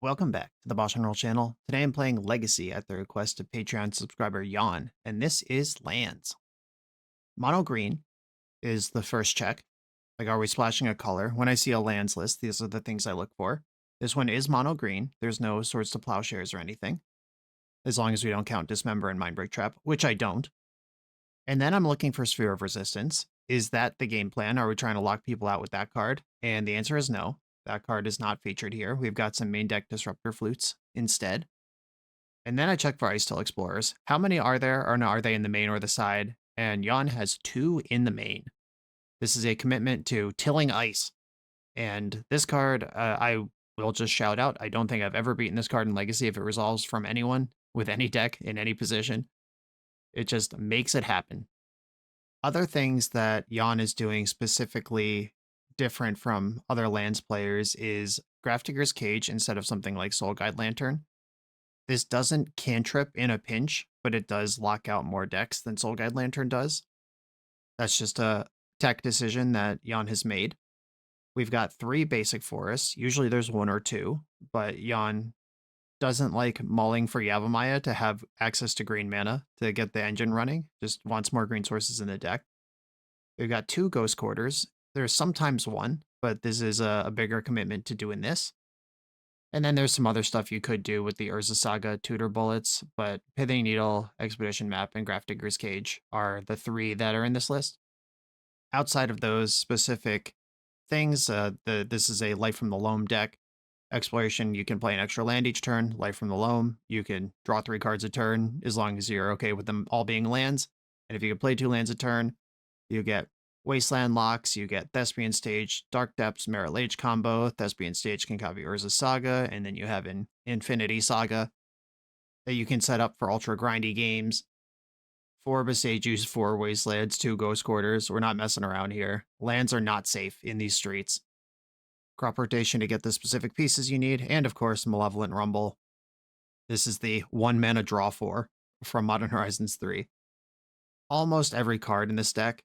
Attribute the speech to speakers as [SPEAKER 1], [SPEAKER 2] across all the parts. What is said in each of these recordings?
[SPEAKER 1] Welcome back to the BoshNRoll channel. Today I'm playing Legacy at the request of Patreon subscriber Jan, and this is lands. Mono green is the first check. Like, are we splashing a color? When I see a lands list, these are the things I look for. This one is mono green. There's no Swords to Plowshares or anything, as long as we don't count Dismember and Mindbreak Trap, which I don't. And then I'm looking for Sphere of Resistance. Is that the game plan? Are we trying to lock people out with that card? And the answer is no. That card is not featured here. We've got some main deck Disruptor Flutes instead. And then I check for Icetill Explorers. How many are there, or no, are they in the main or the side? And Jan has 2 in the main. This is a commitment to tilling ice. And this card, I will just shout out, I don't think I've ever beaten this card in Legacy if it resolves from anyone with any deck in any position. It just makes it happen. Other things that Jan is doing specifically different from other lands players is Grafdigger's Cage instead of something like Soul Guide Lantern. This doesn't cantrip in a pinch, but it does lock out more decks than Soul Guide Lantern does. That's just a tech decision that Jan has made. We've got 3 basic forests. Usually there's 1 or 2, but Jan doesn't like mulling for Yavimaya to have access to green mana to get the engine running. Just wants more green sources in the deck. We've got 2 Ghost Quarters. There's sometimes 1, but this is a bigger commitment to doing this. And then there's some other stuff you could do with the Urza Saga Tutor Bullets, but Pithing Needle, Expedition Map, and Grafdigger's Cage are the 3 that are in this list. Outside of those specific things, this is a Life from the Loam deck. Exploration, you can play an extra land each turn. Life from the Loam, you can draw 3 cards a turn, as long as you're okay with them all being lands. And if you can play 2 lands a turn, you get Wasteland Locks, you get Thespian Stage, Dark Depths, Merit Lage combo, Thespian Stage, Kinkavi Urza Saga, and then you have an Infinity Saga that you can set up for ultra grindy games. 4 Besagus, 4 Wastelands, 2 Ghost Quarters. We're not messing around here. Lands are not safe in these streets. Crop rotation to get the specific pieces you need, and of course, Malevolent Rumble. This is the 1 mana draw 4 from Modern Horizons 3. Almost every card in this deck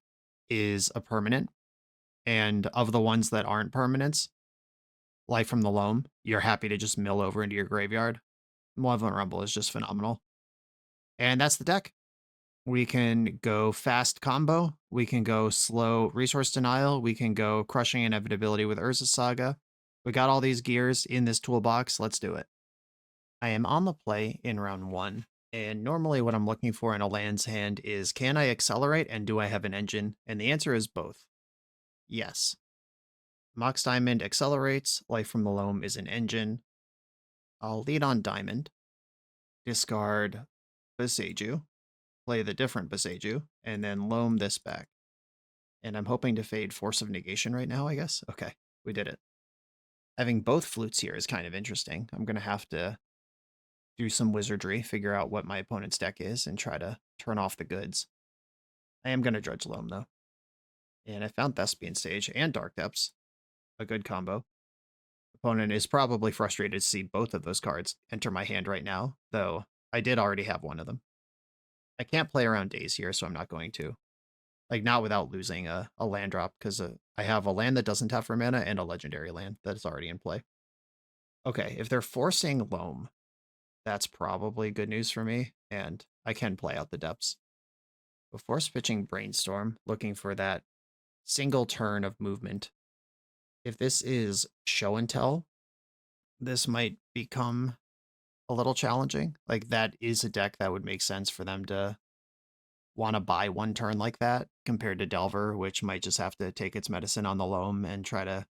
[SPEAKER 1] is a permanent, and of the ones that aren't permanents, Life from the Loam, you're happy to just mill over into your graveyard. Malevolent Rumble is just phenomenal. And that's the deck. We can go fast combo, we can go slow resource denial, we can go crushing inevitability with Urza Saga. We got all these gears in this toolbox, let's do it. I am on the play in round 1. And normally what I'm looking for in a land's hand is, can I accelerate and do I have an engine? And the answer is both. Yes. Mox Diamond accelerates, Life from the Loam is an engine. I'll lead on Diamond, discard Besaju, play the different Besaju, and then loam this back. And I'm hoping to fade Force of Negation right now, I guess? Okay, we did it. Having both flutes here is kind of interesting. I'm going to have to do some wizardry, figure out what my opponent's deck is, and try to turn off the goods. I am going to Dredge Loam, though. And I found Thespian Stage and Dark Depths. A good combo. Opponent is probably frustrated to see both of those cards enter my hand right now, though I did already have one of them. I can't play around days here, so I'm not going to. Like, not without losing a land drop, because I have a land that doesn't have 4 mana and a legendary land that is already in play. Okay, if they're forcing Loam, that's probably good news for me, and I can play out the depths. Before switching Brainstorm, looking for that single turn of movement. If this is Show and Tell, this might become a little challenging. Like, that is a deck that would make sense for them to want to buy 1 turn like that, compared to Delver, which might just have to take its medicine on the Loam and try to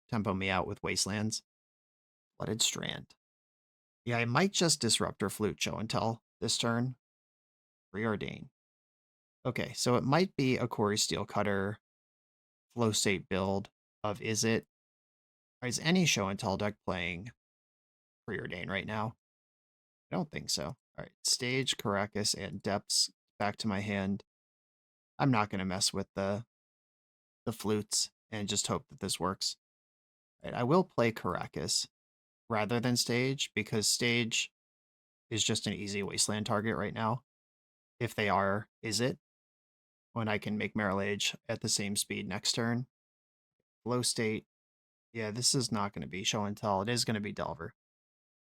[SPEAKER 1] tempo me out with Wastelands. Flooded Strand. Yeah, I might just Disruptor Flute Show and Tell this turn. Preordain. Okay, so it might be a Quarry Steelcutter flow state build of Is any Show and Tell deck playing Preordain right now? I don't think so. Alright, Stage, Caracas, and Depths back to my hand. I'm not going to mess with the flutes and just hope that this works. Right, I will play Caracas rather than Stage, because Stage is just an easy Wasteland target right now. If they are, when I can make Merit Lage at the same speed next turn. Flow State. Yeah, this is not going to be Show and Tell. It is going to be Delver.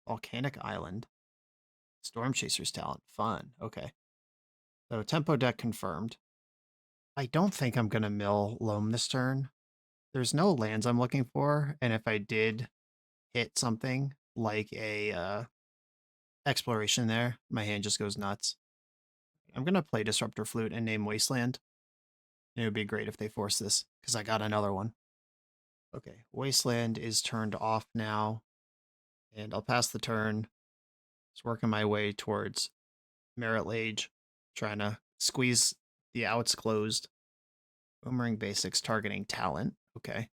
[SPEAKER 1] Volcanic Island. Storm Chaser's Talent. Fun. Okay. So tempo deck confirmed. I don't think I'm going to mill Loam this turn. There's no lands I'm looking for, and if I did hit something like a exploration there, my hand just goes nuts. I'm going to play Disruptor Flute and name Wasteland. It would be great if they force this, because I got another one. Okay, Wasteland is turned off now, and I'll pass the turn. Just working my way towards Merit Lage, trying to squeeze the outs closed. Boomerang Basics targeting talent. Okay.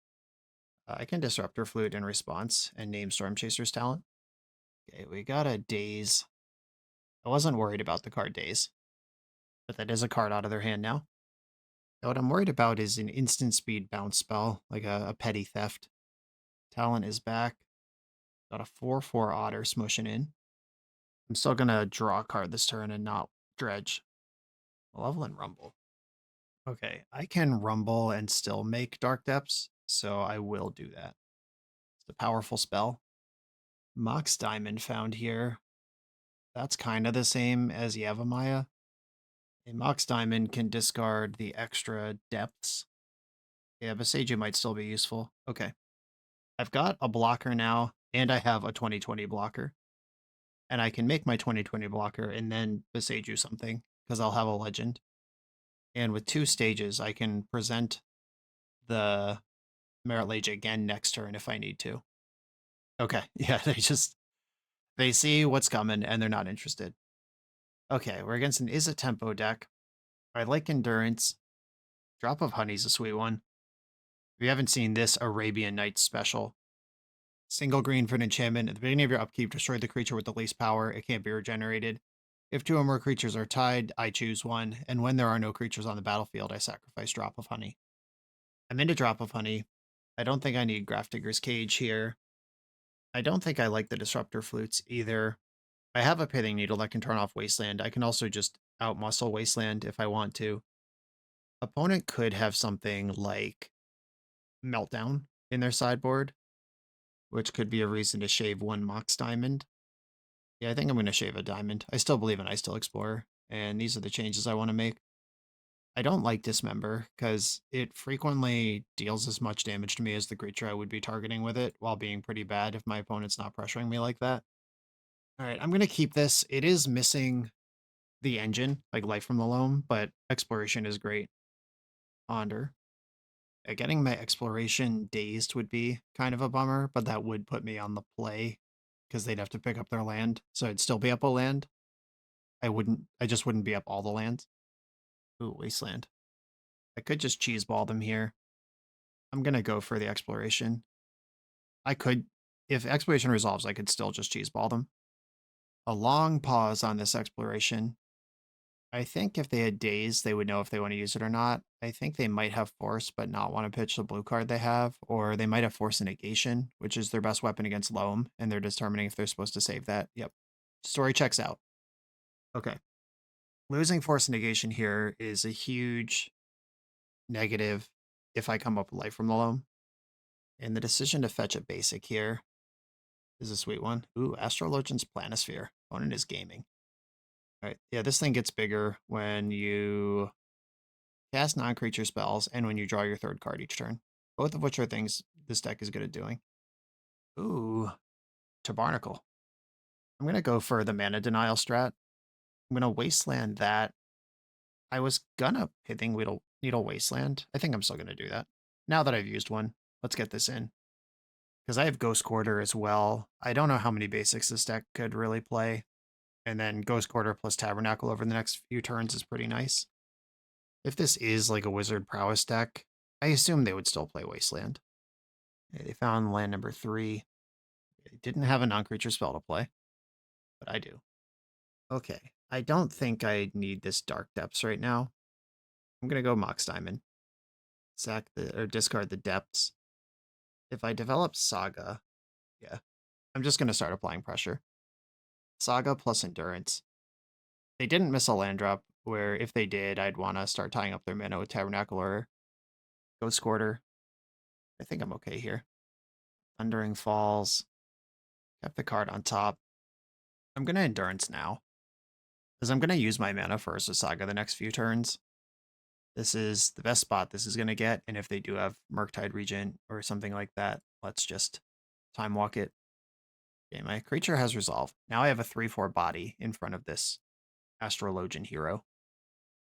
[SPEAKER 1] I can Disruptor Flute in response and name Storm Chaser's Talent. Okay, we got a Daze. I wasn't worried about the card Daze, but that is a card out of their hand now. Now what I'm worried about is an instant speed bounce spell, like a Petty Theft. Talent is back. Got a 4/4 Otter smushing in. I'm still going to draw a card this turn and not Dredge. Malevolent Rumble. Okay, I can Rumble and still make Dark Depths, so I will do that. It's a powerful spell. Mox Diamond found here. That's kind of the same as Yavimaya. A Mox Diamond can discard the extra depths. Yeah, Boseiju might still be useful. Okay. I've got a blocker now, and I have a 2020 blocker. And I can make my 2020 blocker and then Boseiju something, because I'll have a legend. And with 2 stages, I can present the Merit Lage again next turn if I need to. Okay, yeah, they see what's coming and they're not interested. Okay, we're against an Icetill deck. I like Endurance. Drop of Honey's a sweet one. If you haven't seen this Arabian Nights special, single green for an enchantment. At the beginning of your upkeep, destroy the creature with the least power. It can't be regenerated. If 2 or more creatures are tied, I choose one. And when there are no creatures on the battlefield, I sacrifice Drop of Honey. I'm into Drop of Honey. I don't think I need Grafdigger's Cage here. I don't think I like the Disruptor Flutes either. I have a Pithing Needle that can turn off Wasteland. I can also just outmuscle Wasteland if I want to. Opponent could have something like Meltdown in their sideboard, which could be a reason to shave 1 Mox Diamond. Yeah, I think I'm going to shave a diamond. I still believe in Icetill Explorer, and these are the changes I want to make. I don't like Dismember, because it frequently deals as much damage to me as the creature I would be targeting with it, while being pretty bad if my opponent's not pressuring me like that. Alright, I'm going to keep this. It is missing the engine, like Life from the Loam, but Exploration is great. Ponder. Getting my Exploration dazed would be kind of a bummer, but that would put me on the play, because they'd have to pick up their land, so I'd still be up a land. I just wouldn't be up all the lands. Ooh, Wasteland. I could just cheeseball them here. I'm gonna go for the Exploration. I could, if Exploration resolves, I could still just cheeseball them. A long pause on this Exploration. I think if they had Daze, they would know if they want to use it or not. I think they might have Force, but not want to pitch the blue card they have, or they might have Force and Negation, which is their best weapon against Loam, and they're determining if they're supposed to save that. Yep. Story checks out. Okay. Losing Force and Negation here is a huge negative if I come up with Life from the Loam. And the decision to fetch a basic here is a sweet one. Ooh, Astrologian's Planisphere. Opponent is gaming. All right, yeah, this thing gets bigger when you cast non-creature spells and when you draw your 3rd card each turn. Both of which are things this deck is good at doing. Ooh, Tabernacle. I'm going to go for the Mana Denial strat. I'm going to Wasteland that. I was gonna Pithing Needle Wasteland. I think I'm still gonna do that. Now that I've used one, let's get this in. Because I have Ghost Quarter as well. I don't know how many basics this deck could really play. And then Ghost Quarter plus Tabernacle over the next few turns is pretty nice. If this is like a Wizard Prowess deck, I assume they would still play Wasteland. Okay, they found land number 3. They didn't have a non-creature spell to play, but I do. Okay, I don't think I need this Dark Depths right now. I'm gonna go Mox Diamond. Discard the depths. If I develop Saga, yeah, I'm just gonna start applying pressure. Saga plus Endurance. They didn't miss a land drop, where if they did, I'd want to start tying up their mana with Tabernacle or Ghost Quarter. I think I'm okay here. Thundering Falls. Kept the card on top. I'm going to Endurance now, because I'm going to use my mana for Urza Saga the next few turns. This is the best spot this is going to get, and if they do have Murktide Regent or something like that, let's just Time Walk it. Okay, my creature has Resolve. Now I have a 3/4 body in front of this Astrologian hero.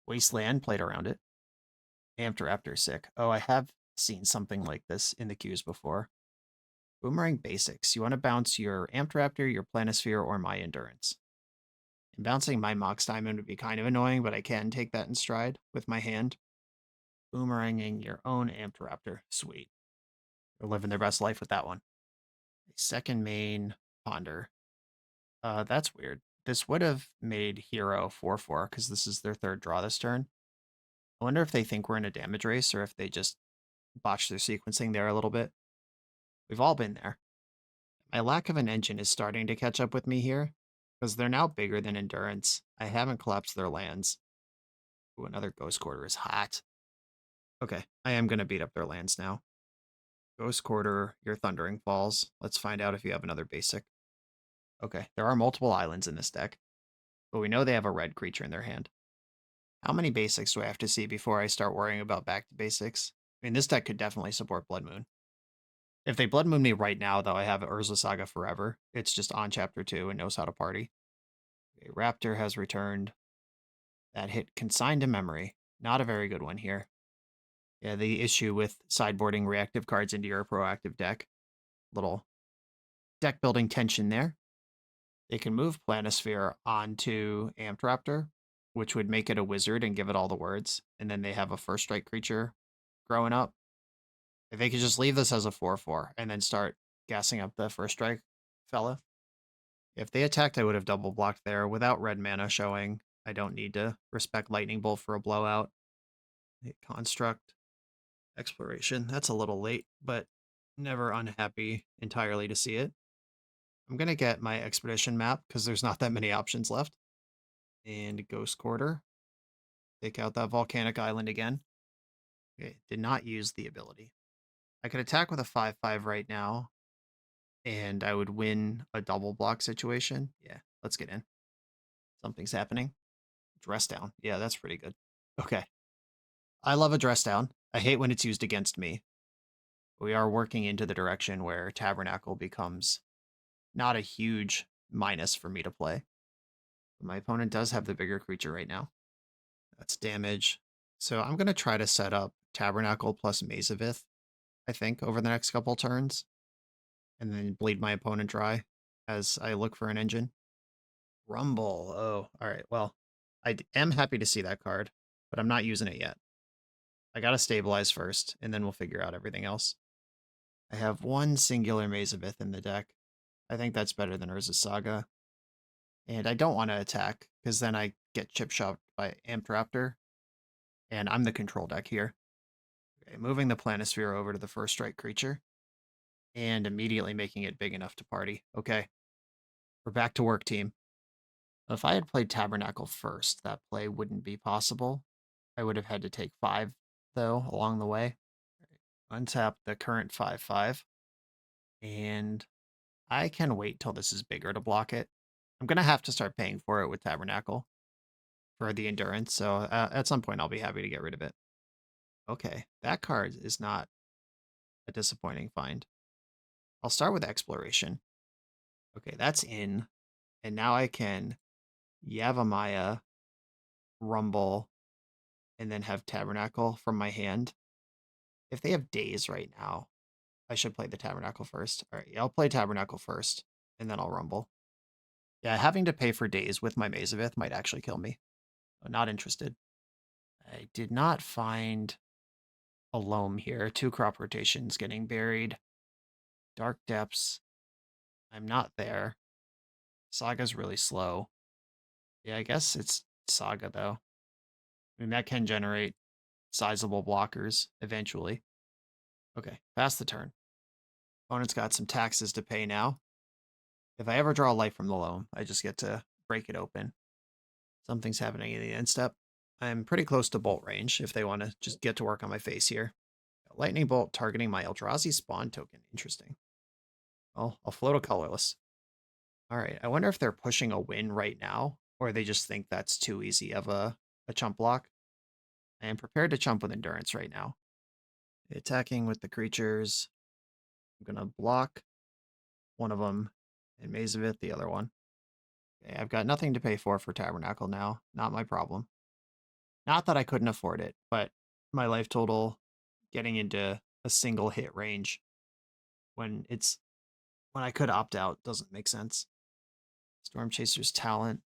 [SPEAKER 1] Wasteland, played around it. Raptor, sick. Oh, I have seen something like this in the queues before. Boomerang Basics. You want to bounce your Raptor, your Planisphere, or my Endurance. And bouncing my Mox Diamond would be kind of annoying, but I can take that in stride with my hand. Boomeranging your own Raptor. Sweet. They're living their best life with that one. Second main, Ponder. That's weird. This would have made Hero 4/4 because this is their third draw this turn. I wonder if they think we're in a damage race or if they just botched their sequencing there a little bit. We've all been there. My lack of an engine is starting to catch up with me here because they're now bigger than Endurance. I haven't collapsed their lands. Ooh, another Ghost Quarter is hot. Okay, I am going to beat up their lands now. Ghost Quarter, your Thundering Falls. Let's find out if you have another basic. Okay, there are multiple islands in this deck, but we know they have a red creature in their hand. How many basics do I have to see before I start worrying about back to basics? I mean, this deck could definitely support Blood Moon. If they Blood Moon me right now, though, I have Urza Saga forever. It's just on Chapter 2 and knows how to party. Okay, Raptor has returned. That hit Consigned to Memory. Not a very good one here. Yeah, the issue with sideboarding reactive cards into your proactive deck. Little deck building tension there. They can move Planisphere onto Amped Raptor, which would make it a wizard and give it all the words. And then they have a first strike creature growing up. If they could just leave this as a 4/4 and then start gassing up the first strike fella. If they attacked, I would have double blocked there without red mana showing. I don't need to respect Lightning Bolt for a blowout. Construct. Exploration. That's a little late, but never unhappy entirely to see it. I'm going to get my Expedition map because there's not that many options left. And Ghost Quarter. Take out that Volcanic Island again. Okay, did not use the ability. I could attack with a 5/5 right now, and I would win a double block situation. Yeah, let's get in. Something's happening. Dress down. Yeah, that's pretty good. Okay. I love a dress down. I hate when it's used against me. We are working into the direction where Tabernacle becomes not a huge minus for me to play. But my opponent does have the bigger creature right now. That's damage. So I'm going to try to set up Tabernacle plus Mazavith, I think, over the next couple turns. And then bleed my opponent dry as I look for an engine. Rumble. Oh, all right. Well, I am happy to see that card, but I'm not using it yet. I got to stabilize first, and then we'll figure out everything else. I have one singular Mazavith in the deck. I think that's better than Urza Saga. And I don't want to attack, because then I get chip shot by Amped Raptor, and I'm the control deck here. Okay, moving the Planisphere over to the first strike creature, and immediately making it big enough to party. Okay, we're back to work, team. If I had played Tabernacle first, that play wouldn't be possible. I would have had to take 5, though, along the way. Untap the current 5/5. And I can wait till this is bigger to block it. I'm going to have to start paying for it with Tabernacle for the Endurance, so at some point I'll be happy to get rid of it. Okay, that card is not a disappointing find. I'll start with Exploration. Okay, that's in. And now I can Yavimaya, Rumble, and then have Tabernacle from my hand. If they have Daze right now, I should play the Tabernacle first. All right, yeah, I'll play Tabernacle first, and then I'll Rumble. Yeah, having to pay for Daze with my Mazavith might actually kill me. I'm not interested. I did not find a loam here. 2 crop rotations getting buried. Dark Depths. I'm not there. Saga's really slow. Yeah, I guess it's Saga, though. I mean, that can generate sizable blockers eventually. Okay, pass the turn. Opponent's got some taxes to pay now. If I ever draw a light from the loam, I just get to break it open. Something's happening in the end step. I'm pretty close to bolt range if they want to just get to work on my face here. Lightning Bolt targeting my Eldrazi spawn token. Interesting. Well, I'll float a colorless. Alright, I wonder if they're pushing a win right now, or they just think that's too easy of a chump block. I am prepared to chump with endurance right now. Attacking with the creatures. I'm gonna block one of them and Maze of It the other one. Okay, I've got nothing to pay for Tabernacle now. Not my problem. Not that I couldn't afford it, but my life total getting into a single hit range when when I could opt out doesn't make sense. Storm Chaser's Talent.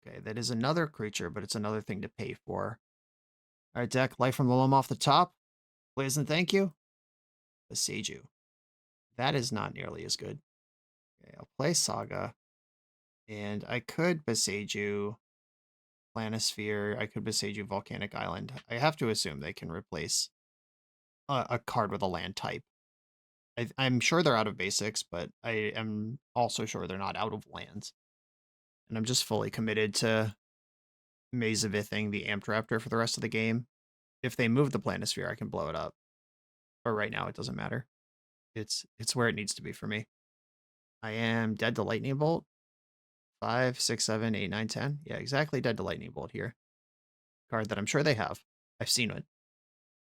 [SPEAKER 1] Okay, that is another creature, but it's another thing to pay for. All right, deck, Life from the Loam off the top. Please and thank you. Beseiju. That is not nearly as good. Okay, I'll play Saga. And I could Beseiju Planisphere. I could Beseiju Volcanic Island. I have to assume they can replace a card with a land type. I'm sure they're out of basics, but I am also sure they're not out of lands. And I'm just fully committed to Maze of Ithing the Amped Raptor for the rest of the game. If they move the Planisphere, I can blow it up. But right now, it doesn't matter. It's where it needs to be for me. I am dead to Lightning Bolt. 5, 6, 7, 8, 9, 10. Yeah, exactly dead to Lightning Bolt here. Card that I'm sure they have. I've seen it.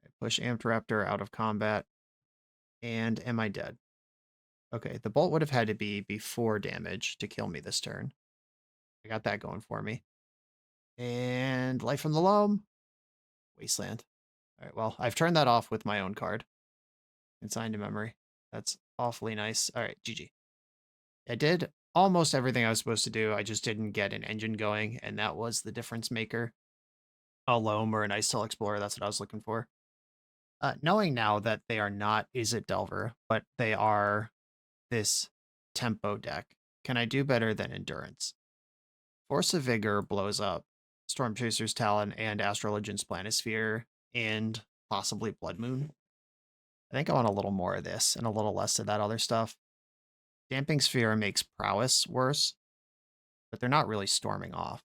[SPEAKER 1] I push Amped Raptor out of combat. And am I dead? Okay, the bolt would have had to be before damage to kill me this turn. I got that going for me. And Life from the Loam. Wasteland. All right, well, I've turned that off with my own card. Consigned to memory. That's awfully nice. All right, GG. I did almost everything I was supposed to do. I just didn't get an engine going, and that was the difference maker. A Loam or an Icetill Explorer, that's what I was looking for. Knowing now that they are not Izzet Delver, but they are this tempo deck, can I do better than Endurance? Force of Vigor blows up Storm Chaser's Talon and Astral Legends Planisphere and possibly Blood Moon. I think I want a little more of this and a little less of that other stuff. Damping Sphere makes Prowess worse, but they're not really storming off.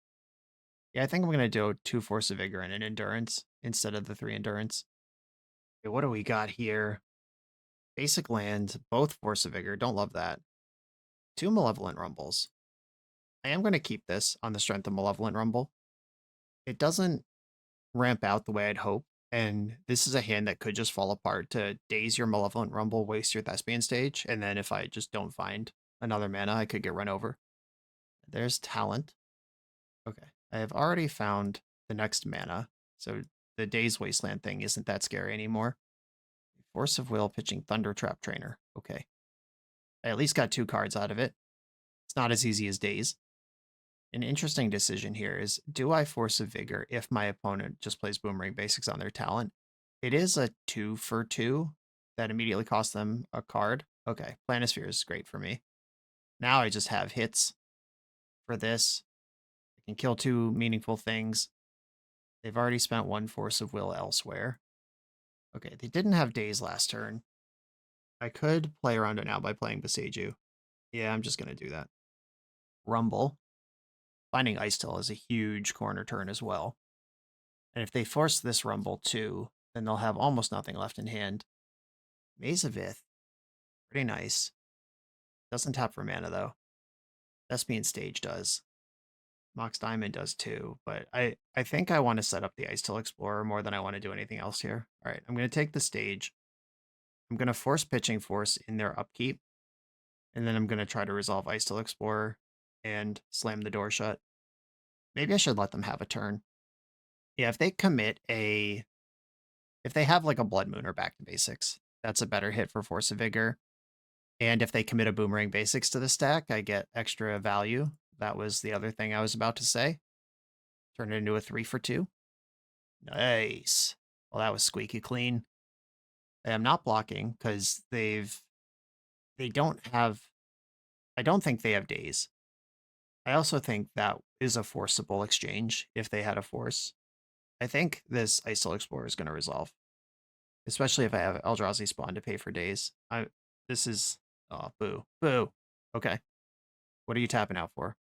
[SPEAKER 1] Yeah, I think I'm going to do 2 Force of Vigor and an Endurance instead of the 3 Endurance. Okay, what do we got here? Basic land, both Force of Vigor, don't love that. 2 Malevolent Rumbles. I am going to keep this on the strength of Malevolent Rumble. It doesn't ramp out the way I'd hope, and this is a hand that could just fall apart to daze your Malevolent Rumble, waste your Thespian Stage, and then if I just don't find another mana, I could get run over. There's Talent. Okay, I have already found the next mana, so the Daze Wasteland thing isn't that scary anymore. Force of Will pitching Thunder Trap Trainer. Okay. I at least got 2 cards out of it. It's not as easy as Daze. An interesting decision here is, do I Force of Vigor if my opponent just plays Boomerang Basics on their Talent? It is a 2 for 2 that immediately costs them a card. Okay, Planisphere is great for me. Now I just have hits for this. I can kill 2 meaningful things. They've already spent 1 Force of Will elsewhere. Okay, they didn't have Daze last turn. I could play around it now by playing Beseiju. Yeah, I'm just going to do that. Rumble. Finding Icetill is a huge corner turn as well. And if they force this Rumble too, then they'll have almost nothing left in hand. Maze of Ith. Pretty nice. Doesn't tap for mana though. Thespian Stage does. Mox Diamond does too, but I think I want to set up the Icetill Explorer more than I want to do anything else here. All right, I'm going to take the stage. I'm going to force Pitching Force in their upkeep, and then I'm going to try to resolve Icetill Explorer and slam the door shut. Maybe I should let them have a turn. Yeah, if they commit if they have like a Blood Moon or Back to Basics, that's a better hit for Force of Vigor. And if they commit a Boomerang Basics to the stack, I get extra value. That was the other thing I was about to say. Turn it into a 3 for 2. Nice. Well, that was squeaky clean. I'm not blocking because they don't have, I don't think they have Daze. I also think that is a forcible exchange if they had a force. I think this Icetill Explorer is going to resolve. Especially if I have Eldrazi Spawn to pay for Daze. This is, oh, boo. Boo. Okay. What are you tapping out for?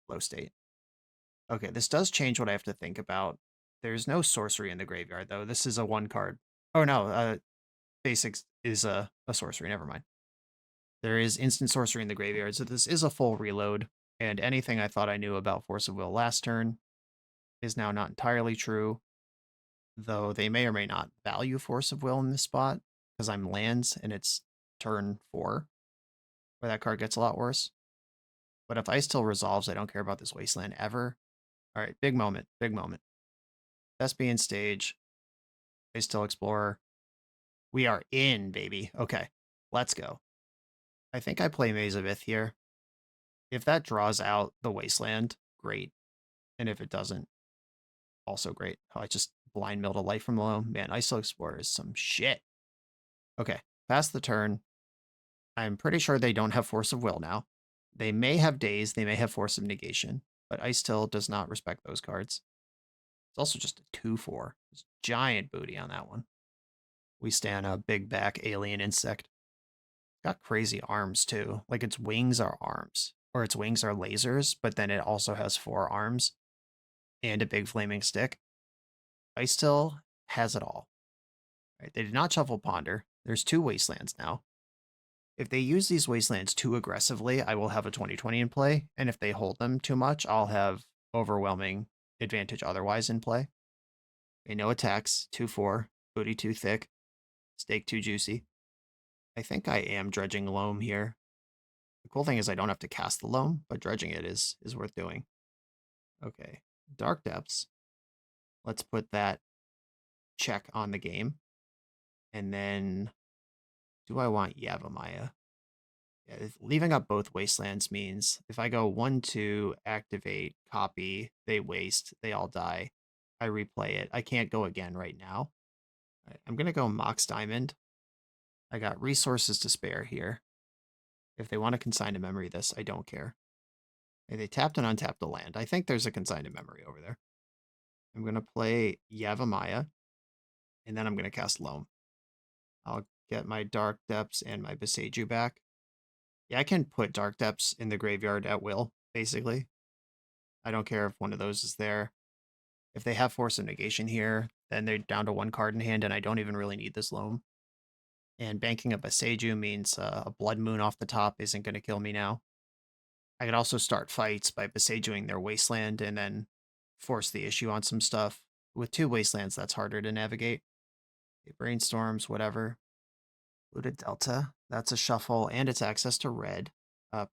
[SPEAKER 1] Low state. Okay, this does change what I have to think about. There's no sorcery in the graveyard, though. This is a 1 card. Oh, no. Basics is a sorcery. Never mind. There is instant sorcery in the graveyard, so this is a full reload. And anything I thought I knew about Force of Will last turn is now not entirely true, though they may or may not value Force of Will in this spot because I'm lands and it's turn 4, where that card gets a lot worse. But if Icetill resolves, I don't care about this Wasteland ever. All right, big moment, big moment. Thespian stage, Icetill Explorer. We are in, baby. Okay, let's go. I think I play Maze of Ith here. If that draws out the Wasteland, great. And if it doesn't, also great. Oh, I just blind milled a Light from Low. Man, Icetill Explorer is some shit. Okay, pass the turn. I'm pretty sure they don't have Force of Will now. They may have Daze, they may have Force of Negation, but Icetill does not respect those cards. It's also just a 2/4. It's giant booty on that one. We stand a big back alien insect. Got crazy arms too. Like its wings are arms, or its wings are lasers, but then it also has 4 arms and a big flaming stick. Icetill has it all. Right? They did not shuffle Ponder. There's 2 Wastelands now. If they use these Wastelands too aggressively, I will have a 20/20 in play, and if they hold them too much, I'll have overwhelming advantage otherwise in play. Okay, no attacks, 2/4, booty too thick, steak too juicy. I think I am dredging Loam here. The cool thing is I don't have to cast the Loam, but dredging it is worth doing. Okay, Dark Depths. Let's put that check on the game. And then, do I want Yavimaya? Yeah, leaving up both Wastelands means if I go 1/2, activate, copy, they waste, they all die. I replay it. I can't go again right now. All right, I'm going to go Mox Diamond. I got resources to spare here. If they want to consign to memory this, I don't care. Okay, they tapped and untapped a land. I think there's a consign to memory over there. I'm going to play Yavimaya, and then I'm going to cast Loam. I'll get my Dark Depths and my Beseiju back. Yeah, I can put Dark Depths in the graveyard at will, basically. I don't care if one of those is there. If they have Force of Negation here, then they're down to 1 card in hand, and I don't even really need this Loam. And banking up a Seiju means a Blood Moon off the top isn't going to kill me now. I could also start fights by Besieguing their Wasteland and then force the issue on some stuff. With 2 Wastelands, that's harder to navigate. Okay, Brainstorms, whatever. Looted Delta, that's a shuffle, and it's access to red.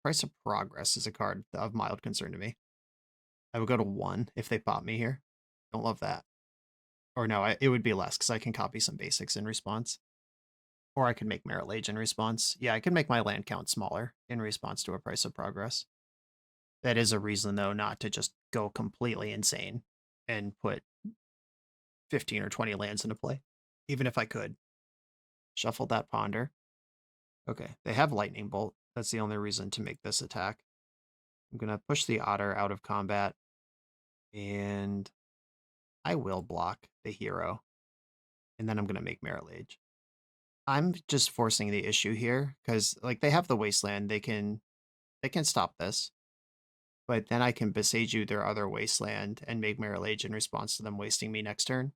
[SPEAKER 1] Price of Progress is a card of mild concern to me. I would go to 1 if they pop me here. Don't love that. Or no, it would be less because I can copy some basics in response. Or I could make Merit Lage in response. Yeah, I could make my land count smaller in response to a Price of Progress. That is a reason, though, not to just go completely insane and put 15 or 20 lands into play, even if I could. Shuffle that Ponder. Okay, they have Lightning Bolt. That's the only reason to make this attack. I'm going to push the Otter out of combat, and I will block the hero, and then I'm going to make Merit Lage. I'm just forcing the issue here, because like they have the Wasteland, they can stop this. But then I can Beseiju their other Wasteland and make Merit Lage in response to them wasting me next turn.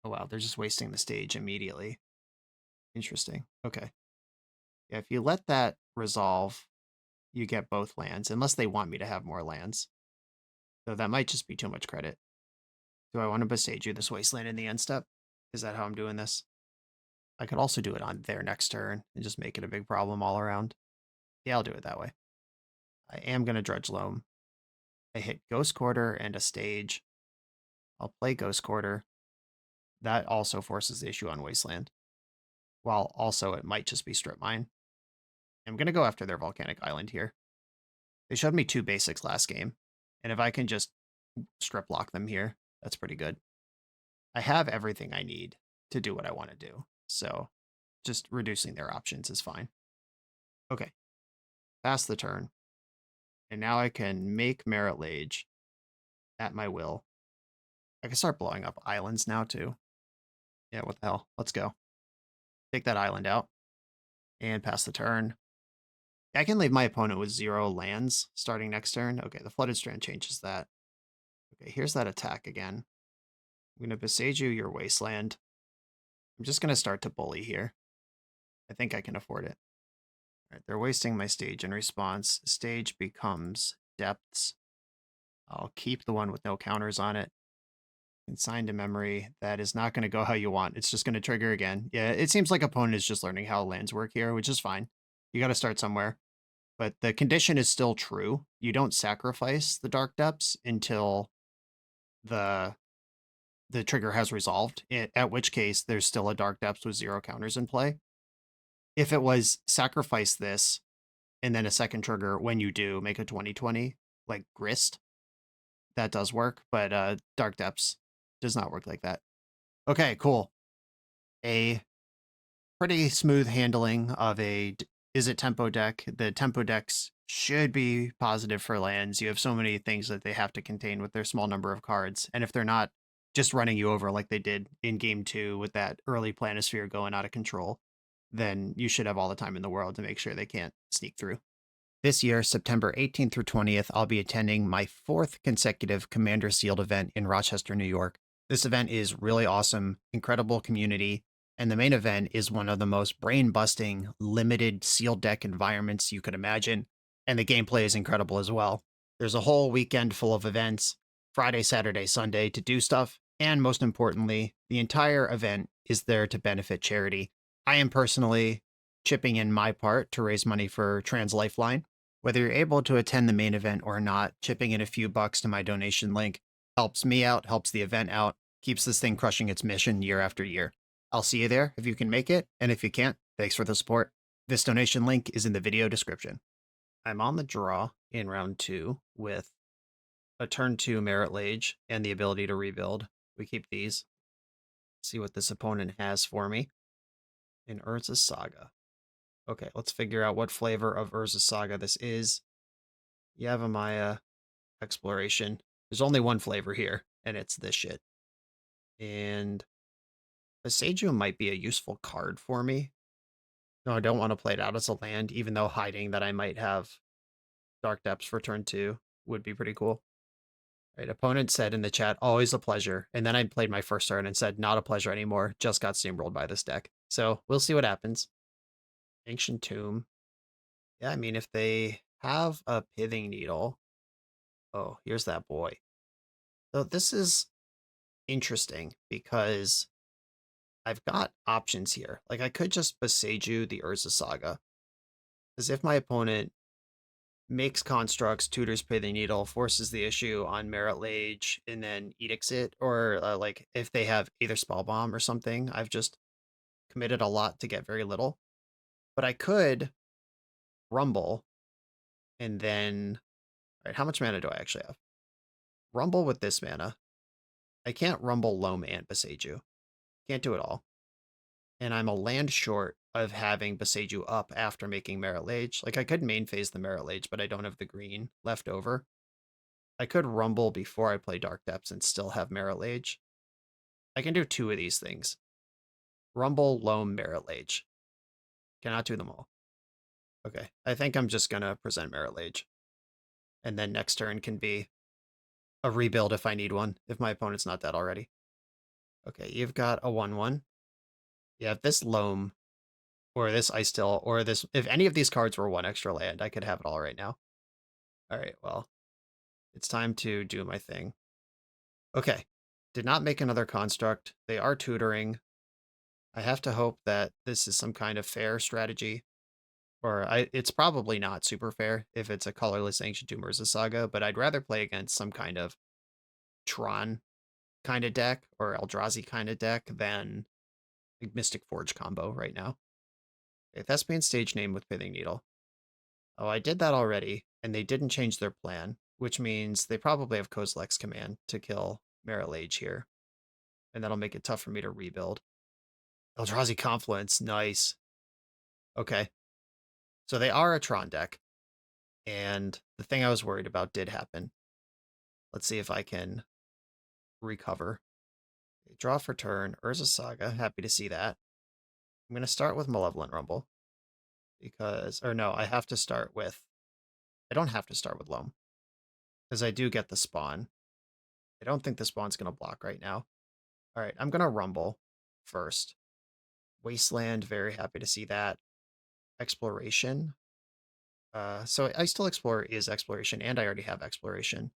[SPEAKER 1] Oh wow, they're just wasting the stage immediately. Interesting. Okay. Yeah, if you let that resolve, you get both lands, unless they want me to have more lands. So that might just be too much credit. Do I want to Beseiju this Wasteland in the end step? Is that how I'm doing this? I could also do it on their next turn and just make it a big problem all around. Yeah, I'll do it that way. I am going to Dredge Loam. I hit Ghost Quarter and a stage. I'll play Ghost Quarter. That also forces the issue on Wasteland. While also it might just be Strip Mine. I'm going to go after their Volcanic Island here. They showed me 2 basics last game, and if I can just strip lock them here, that's pretty good. I have everything I need to do what I want to do, so just reducing their options is fine. Okay, pass the turn, and now I can make Merit Lage at my will. I can start blowing up islands now too. Yeah, what the hell? Let's go. Take that island out, and pass the turn. I can leave my opponent with 0 lands starting next turn. Okay, the Flooded Strand changes that. Okay, here's that attack again. I'm going to Beseiju your Wasteland. I'm just going to start to bully here. I think I can afford it. All right, they're wasting my stage in response. Stage becomes Depths. I'll keep the one with no counters on it. Consigned to memory. That is not going to go how you want. It's just going to trigger again. Yeah, it seems like opponent is just learning how lands work here, which is fine. You got to start somewhere. But the condition is still true. You don't sacrifice the Dark Depths until the trigger has resolved, at which case there's still a Dark Depths with 0 counters in play. If it was sacrifice this and then a second trigger when you do make a 20/20, like Grist, that does work, but Dark Depths does not work like that. Okay, cool. A pretty smooth handling of a Izzet tempo deck. The tempo decks should be positive for lands. You have so many things that they have to contain with their small number of cards, and if they're not just running you over like they did in game 2 with that early Planisphere going out of control, then you should have all the time in the world to make sure they can't sneak through. This year, September 18th through 20th, I'll be attending my 4th consecutive Commander Sealed event in Rochester, New York. This event is really awesome, incredible community, and the main event is one of the most brain-busting, limited sealed deck environments you could imagine, and the gameplay is incredible as well. There's a whole weekend full of events, Friday, Saturday, Sunday, to do stuff, and most importantly, the entire event is there to benefit charity. I am personally chipping in my part to raise money for Trans Lifeline. Whether you're able to attend the main event or not, chipping in a few bucks to my donation link helps me out, helps the event out, keeps this thing crushing its mission year after year. I'll see you there if you can make it, and if you can't, thanks for the support. This donation link is in the video description. I'm on the draw in round 2 with a turn 2 Merit Lage and the ability to rebuild. We keep these. See what this opponent has for me. In Urza Saga. Okay, let's figure out what flavor of Urza Saga this is. Yavimaya Exploration. There's only one flavor here, and it's this shit. And Boseiju might be a useful card for me. No, I don't want to play it out as a land, even though hiding that I might have Dark Depths for turn 2 would be pretty cool. Right, opponent said in the chat, always a pleasure. And then I played my first turn and said, not a pleasure anymore. Just got steamrolled by this deck. So we'll see what happens. Ancient Tomb. Yeah, I mean, if they have a Pithing Needle. Oh, here's that boy. So this is interesting because I've got options here. Like, I could just Boseiju the Urza Saga. As if my opponent makes constructs, tutors Pithing Needle, forces the issue on Merit Lage, and then edicts it, or like if they have either Spell Bomb or something, I've just committed a lot to get very little. But I could Rumble, and then, all right, how much mana do I actually have? Rumble with this mana. I can't Rumble Loam and Boseiju. Can't do it all. And I'm a land short of having Boseiju up after making Merit Lage. Like, I could main phase the Merit Lage, but I don't have the green left over. I could Rumble before I play Dark Depths and still have Merit Lage. I can do 2 of these things. Rumble, Loam, Merit Lage. Cannot do them all. Okay, I think I'm just going to present Merit Lage. And then next turn can be a rebuild if I need one, if my opponent's not dead already. Okay, you've got a 1/1. Yeah, if this Loam, or this Icetill, or this, if any of these cards were 1 extra land, I could have it all right now. All right, well, it's time to do my thing. Okay, did not make another construct. They are tutoring. I have to hope that this is some kind of fair strategy. Or it's probably not super fair if it's a colorless Ancient Tomb Urza Saga, but I'd rather play against some kind of Tron kind of deck or Eldrazi kind of deck than like Mystic Forge combo right now. Okay, Thespian stage name with Pithing Needle. Oh, I did that already, and they didn't change their plan, which means they probably have Kozilek's command to kill Merit Lage here. And that'll make it tough for me to rebuild. Eldrazi Confluence, nice. Okay. So they are a Tron deck, and the thing I was worried about did happen. Let's see if I can recover. Draw for turn, Urza Saga, happy to see that. I'm going to start with Malevolent Rumble, because, or no, I have to start with, I don't have to start with Loam, because I do get the spawn. I don't think the spawn's going to block right now. All right, I'm going to Rumble first. Wasteland, very happy to see that. Exploration. So I still explore is exploration, and I already have exploration.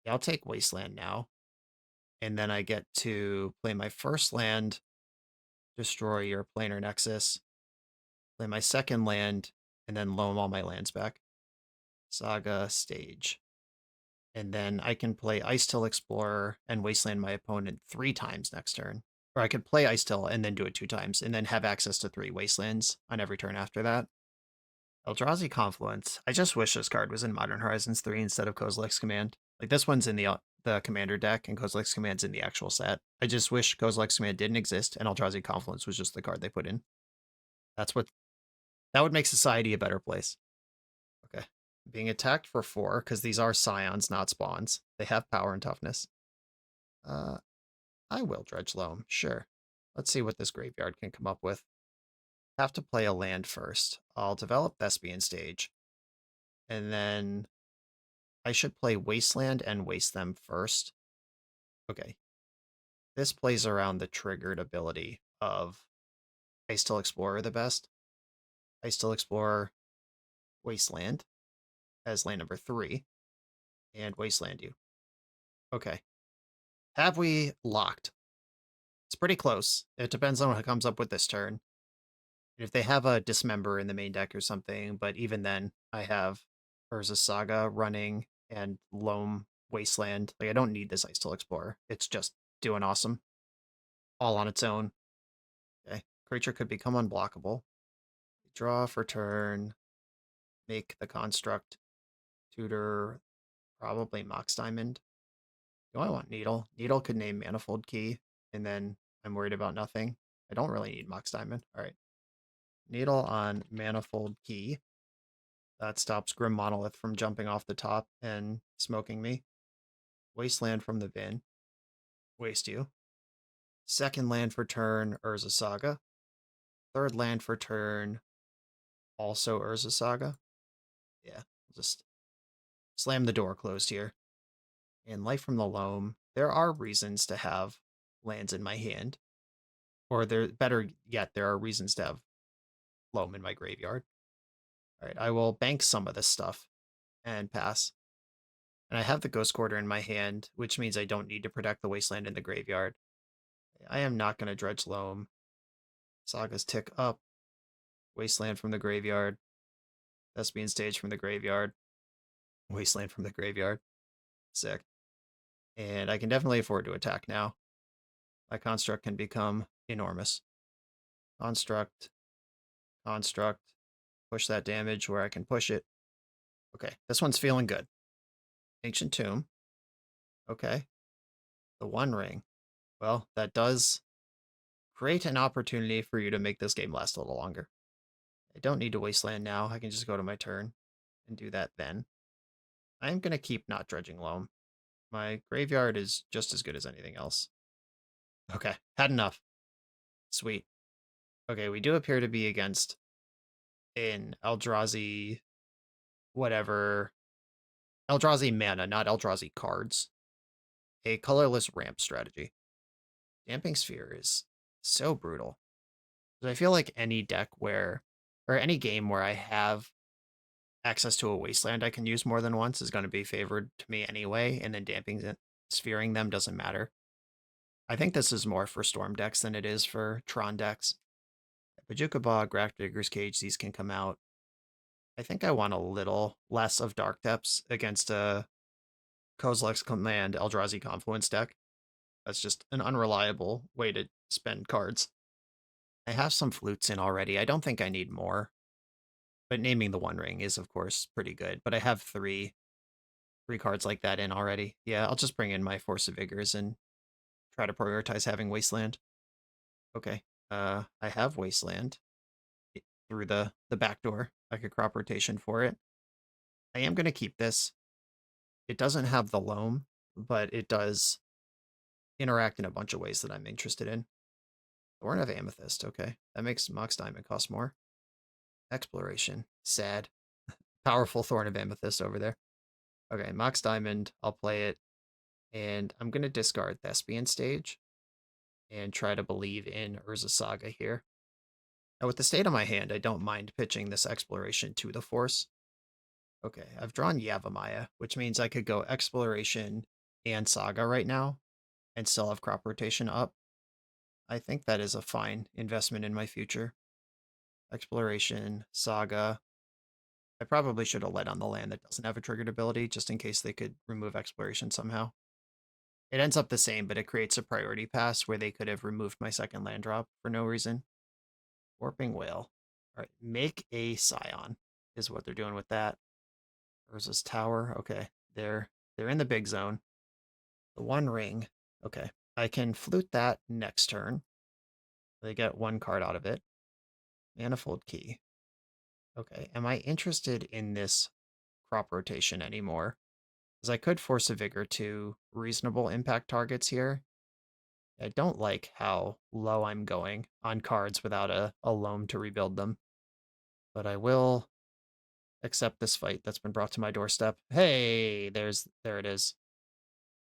[SPEAKER 1] Yeah, I'll take Wasteland now, and then I get to play my first land, destroy your planar nexus, play my second land, and then loam all my lands back. Saga stage. And then I can play Icetill Explorer and Wasteland my opponent 3 times next turn. Or I could play Icetill and then do it 2 times, and then have access to 3 Wastelands on every turn after that. Eldrazi Confluence. I just wish this card was in Modern Horizons 3 instead of Kozilek's Command. Like, this one's in the Commander deck, and Kozilek's Command's in the actual set. I just wish Kozilek's Command didn't exist, and Eldrazi Confluence was just the card they put in. That would make society a better place. Okay. Being attacked for 4, because these are scions, not spawns. They have power and toughness. I will Dredge Loam, sure. Let's see what this graveyard can come up with. Have to play a land first. I'll develop Thespian Stage. And then I should play Wasteland and waste them first. Okay. This plays around the triggered ability of Icetill Explorer the best. Icetill Explorer, Wasteland as land number 3, and Wasteland you. Okay. Have we locked? It's pretty close. It depends on what comes up with this turn. If they have a Dismember in the main deck or something, but even then, I have Urza Saga running and Loam Wasteland. Like, I don't need this Icetill Explorer. It's just doing awesome. All on its own. Okay. Creature could become unblockable. Draw for turn. Make the construct. Tutor. Probably Mox Diamond. Do I want Needle? Needle could name Manifold Key, and then I'm worried about nothing. I don't really need Mox Diamond. All right. Needle on Manifold Key. That stops Grim Monolith from jumping off the top and smoking me. Wasteland from the bin. Waste you. Second land for turn, Urza Saga. Third land for turn, also Urza Saga. Yeah, just slam the door closed here. And Life from the Loam. There are reasons to have lands in my hand. Or there, better yet, there are reasons to have Loam in my graveyard. All right, I will bank some of this stuff and pass. And I have the Ghost Quarter in my hand, which means I don't need to protect the Wasteland in the graveyard. I am not going to Dredge Loam. Sagas tick up. Wasteland from the graveyard. Thespian Stage from the graveyard. Wasteland from the graveyard. Sick. And I can definitely afford to attack now. My construct can become enormous. Construct. Construct. Push that damage where I can push it. Okay, this one's feeling good. Ancient Tomb. Okay. The One Ring. Well, that does create an opportunity for you to make this game last a little longer. I don't need to Wasteland now. I can just go to my turn and do that then. I'm going to keep not Dredging Loam. My graveyard is just as good as anything else. Okay, had enough. Sweet. Okay, we do appear to be against an Eldrazi whatever. Eldrazi mana, not Eldrazi cards. A colorless ramp strategy. Damping Sphere is so brutal. I feel like any deck where, or any game where I have access to a Wasteland I can use more than once is going to be favored to me anyway, and then Damping Sphering them doesn't matter. I think this is more for Storm decks than it is for Tron decks. Bajuka Bog, Digger's Cage, these can come out. I think I want a little less of Dark Depths against a Kozilek's Command Eldrazi Confluence deck. That's just an unreliable way to spend cards. I have some flutes in already. I don't think I need more. But naming the One Ring is, of course, pretty good. But I have three cards like that in already. Yeah, I'll just bring in my Force of Vigors and try to prioritize having Wasteland. Okay. I have Wasteland through the back door. I could crop rotation for it. I am going to keep this. It doesn't have the loam, but it does interact in a bunch of ways that I'm interested in. Thorn of Amethyst, okay. That makes Mox Diamond cost more. Exploration, sad. Powerful Thorn of Amethyst over there. Okay, Mox Diamond, I'll play it. And I'm going to discard Thespian Stage and try to believe in Urza Saga here. Now, with the state of my hand, I don't mind pitching this Exploration to the Force. Okay, I've drawn Yavimaya, which means I could go Exploration and Saga right now and still have crop rotation up. I think that is a fine investment in my future. Exploration, Saga. I probably should have led on the land that doesn't have a triggered ability, just in case they could remove Exploration somehow. It ends up the same, but it creates a priority pass where they could have removed my second land drop for no reason. Warping Whale. All right, make a Scion is what they're doing with that. Versus Tower. Okay, they're in the big zone. The One Ring. Okay, I can flute that next turn. They get one card out of it. Manifold Key. Okay, am I interested in this crop rotation anymore? Because I could force a Vigor to reasonable impact targets here. I don't like how low I'm going on cards without a loam to rebuild them. But I will accept this fight that's been brought to my doorstep. Hey, there it is.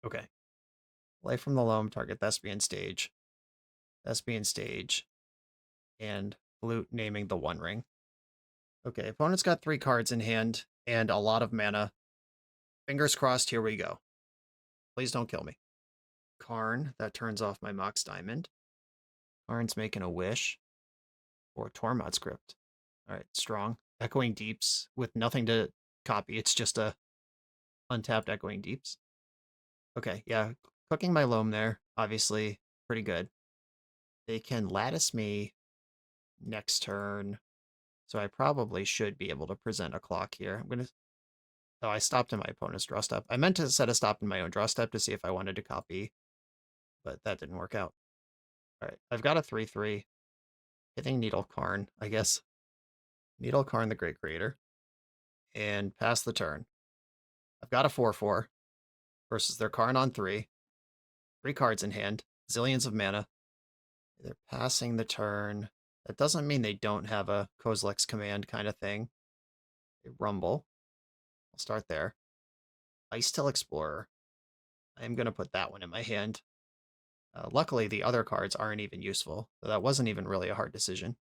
[SPEAKER 1] Okay. Play from the loam, target Thespian stage. Thespian stage. And flute naming the One Ring. Okay, opponent's got 3 cards in hand and a lot of mana. Fingers crossed, here we go. Please don't kill me. Karn, that turns off my Mox Diamond. Karn's making a wish. Or Tormod Script. Alright, strong. Echoing Deeps with nothing to copy. It's just a untapped Echoing Deeps. Okay, yeah. Cooking my loam there, obviously, pretty good. They can lattice me next turn. So I probably should be able to present a clock here. I'm going to... Oh, I stopped in my opponent's draw step. I meant to set a stop in my own draw step to see if I wanted to copy, but that didn't work out. All right, I've got a 3/3. Hitting Needle Karn, I guess. Needle Karn, the Great Creator. And pass the turn. I've got a 4/4 versus their Karn on 3. 3 cards in hand. Zillions of mana. They're passing the turn. That doesn't mean they don't have a Kozilek's command kind of thing. They rumble. I'll start there. Icetill Explorer. I am going to put that one in my hand. Luckily, the other cards aren't even useful, so that wasn't even really a hard decision.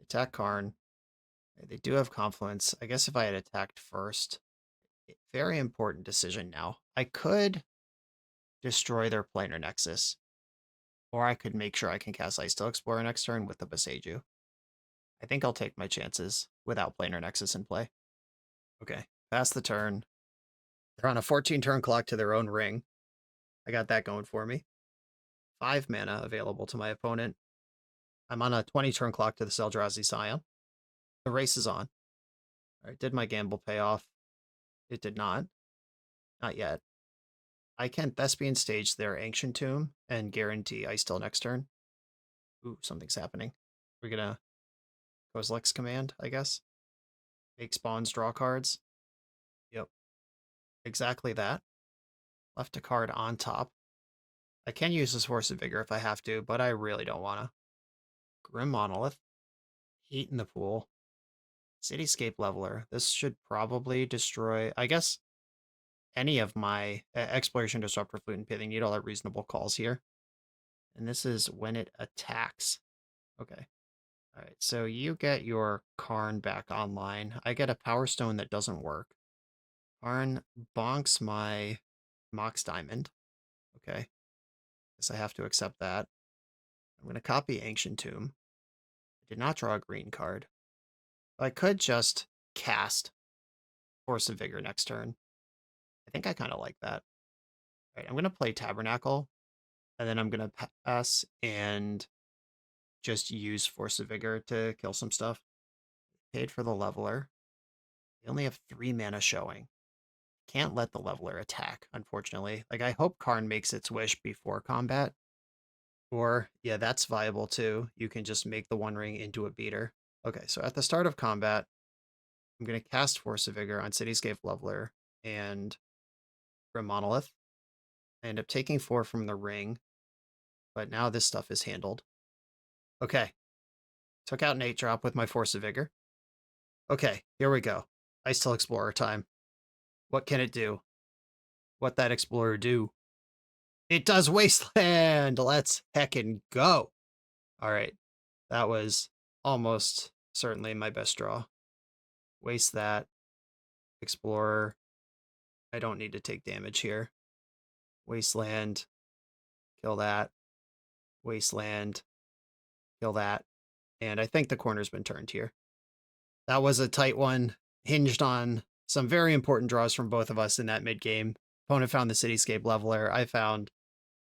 [SPEAKER 1] Attack Karn. They do have Confluence. I guess if I had attacked first, very important decision now. I could destroy their Planar Nexus, or I could make sure I can cast Icetill Explorer next turn with the Boseiju. I think I'll take my chances without Planar Nexus in play. Okay, pass the turn. They're on a 14-turn clock to their own ring. I got that going for me. 5 mana available to my opponent. I'm on a 20-turn clock to the Eldrazi Scion. The race is on. All right, did my gamble pay off? It did not. Not yet. I can Thespian stage their Ancient Tomb and guarantee Icetill next turn. Ooh, something's happening. We're gonna Kozilek's command, I guess. Make spawns, draw cards. Yep. Exactly that. Left a card on top. I can use this Force of Vigor if I have to, but I really don't wanna. Grim Monolith. Heat in the Pool. Cityscape Leveler. This should probably destroy, I guess, any of my Exploration, Disruptor, Flute, and Pithing Needle are reasonable calls here. And this is when it attacks. Okay. All right, so you get your Karn back online. I get a Power Stone that doesn't work. Karn bonks my Mox Diamond. Okay. Guess I have to accept that. I'm going to copy Ancient Tomb. I did not draw a green card. I could just cast Force of Vigor next turn. I think I kind of like that. All right, I'm going to play Tabernacle, and then I'm going to pass and just use Force of Vigor to kill some stuff. Paid for the Leveler. They only have 3 mana showing. Can't let the Leveler attack, unfortunately. Like, I hope Karn makes its wish before combat. Or, yeah, that's viable too. You can just make the One Ring into a beater. Okay, so at the start of combat, I'm going to cast Force of Vigor on Cityscape Leveler and Grim Monolith. I end up taking 4 from the ring, but now this stuff is handled. Okay. Took out an 8-drop with my Force of Vigor. Okay, here we go. Icetill Explorer time. What can it do? What that Explorer do? It does Wasteland! Let's heckin' go! Alright, that was almost certainly my best draw. Waste that. Explorer. I don't need to take damage here. Wasteland. Kill that. Wasteland. Kill that. And I think the corner's been turned here. That was a tight one, hinged on some very important draws from both of us in that mid game. Opponent found the Cityscape Leveler. I found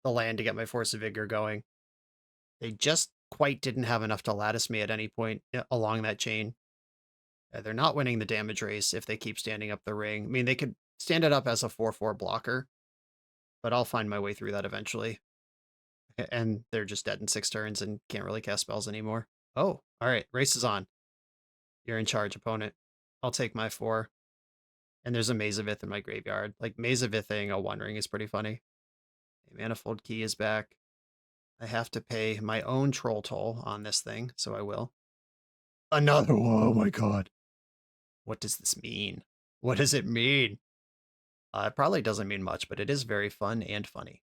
[SPEAKER 1] the land to get my Force of Vigor going. They just quite didn't have enough to lattice me at any point along that chain. They're not winning the damage race if they keep standing up the ring. I mean, they could stand it up as a 4/4 blocker, but I'll find my way through that eventually. And they're just dead in 6 turns and can't really cast spells anymore. Oh, all right. Race is on. You're in charge, opponent. I'll take my 4. And there's a Maze of Ith in my graveyard. Like, Maze of Ithing a 1 ring is pretty funny. A Manifold Key is back. I have to pay my own troll toll on this thing, so I will. Another one. Oh my god. What does this mean? What does it mean? It probably doesn't mean much, but it is very fun and funny.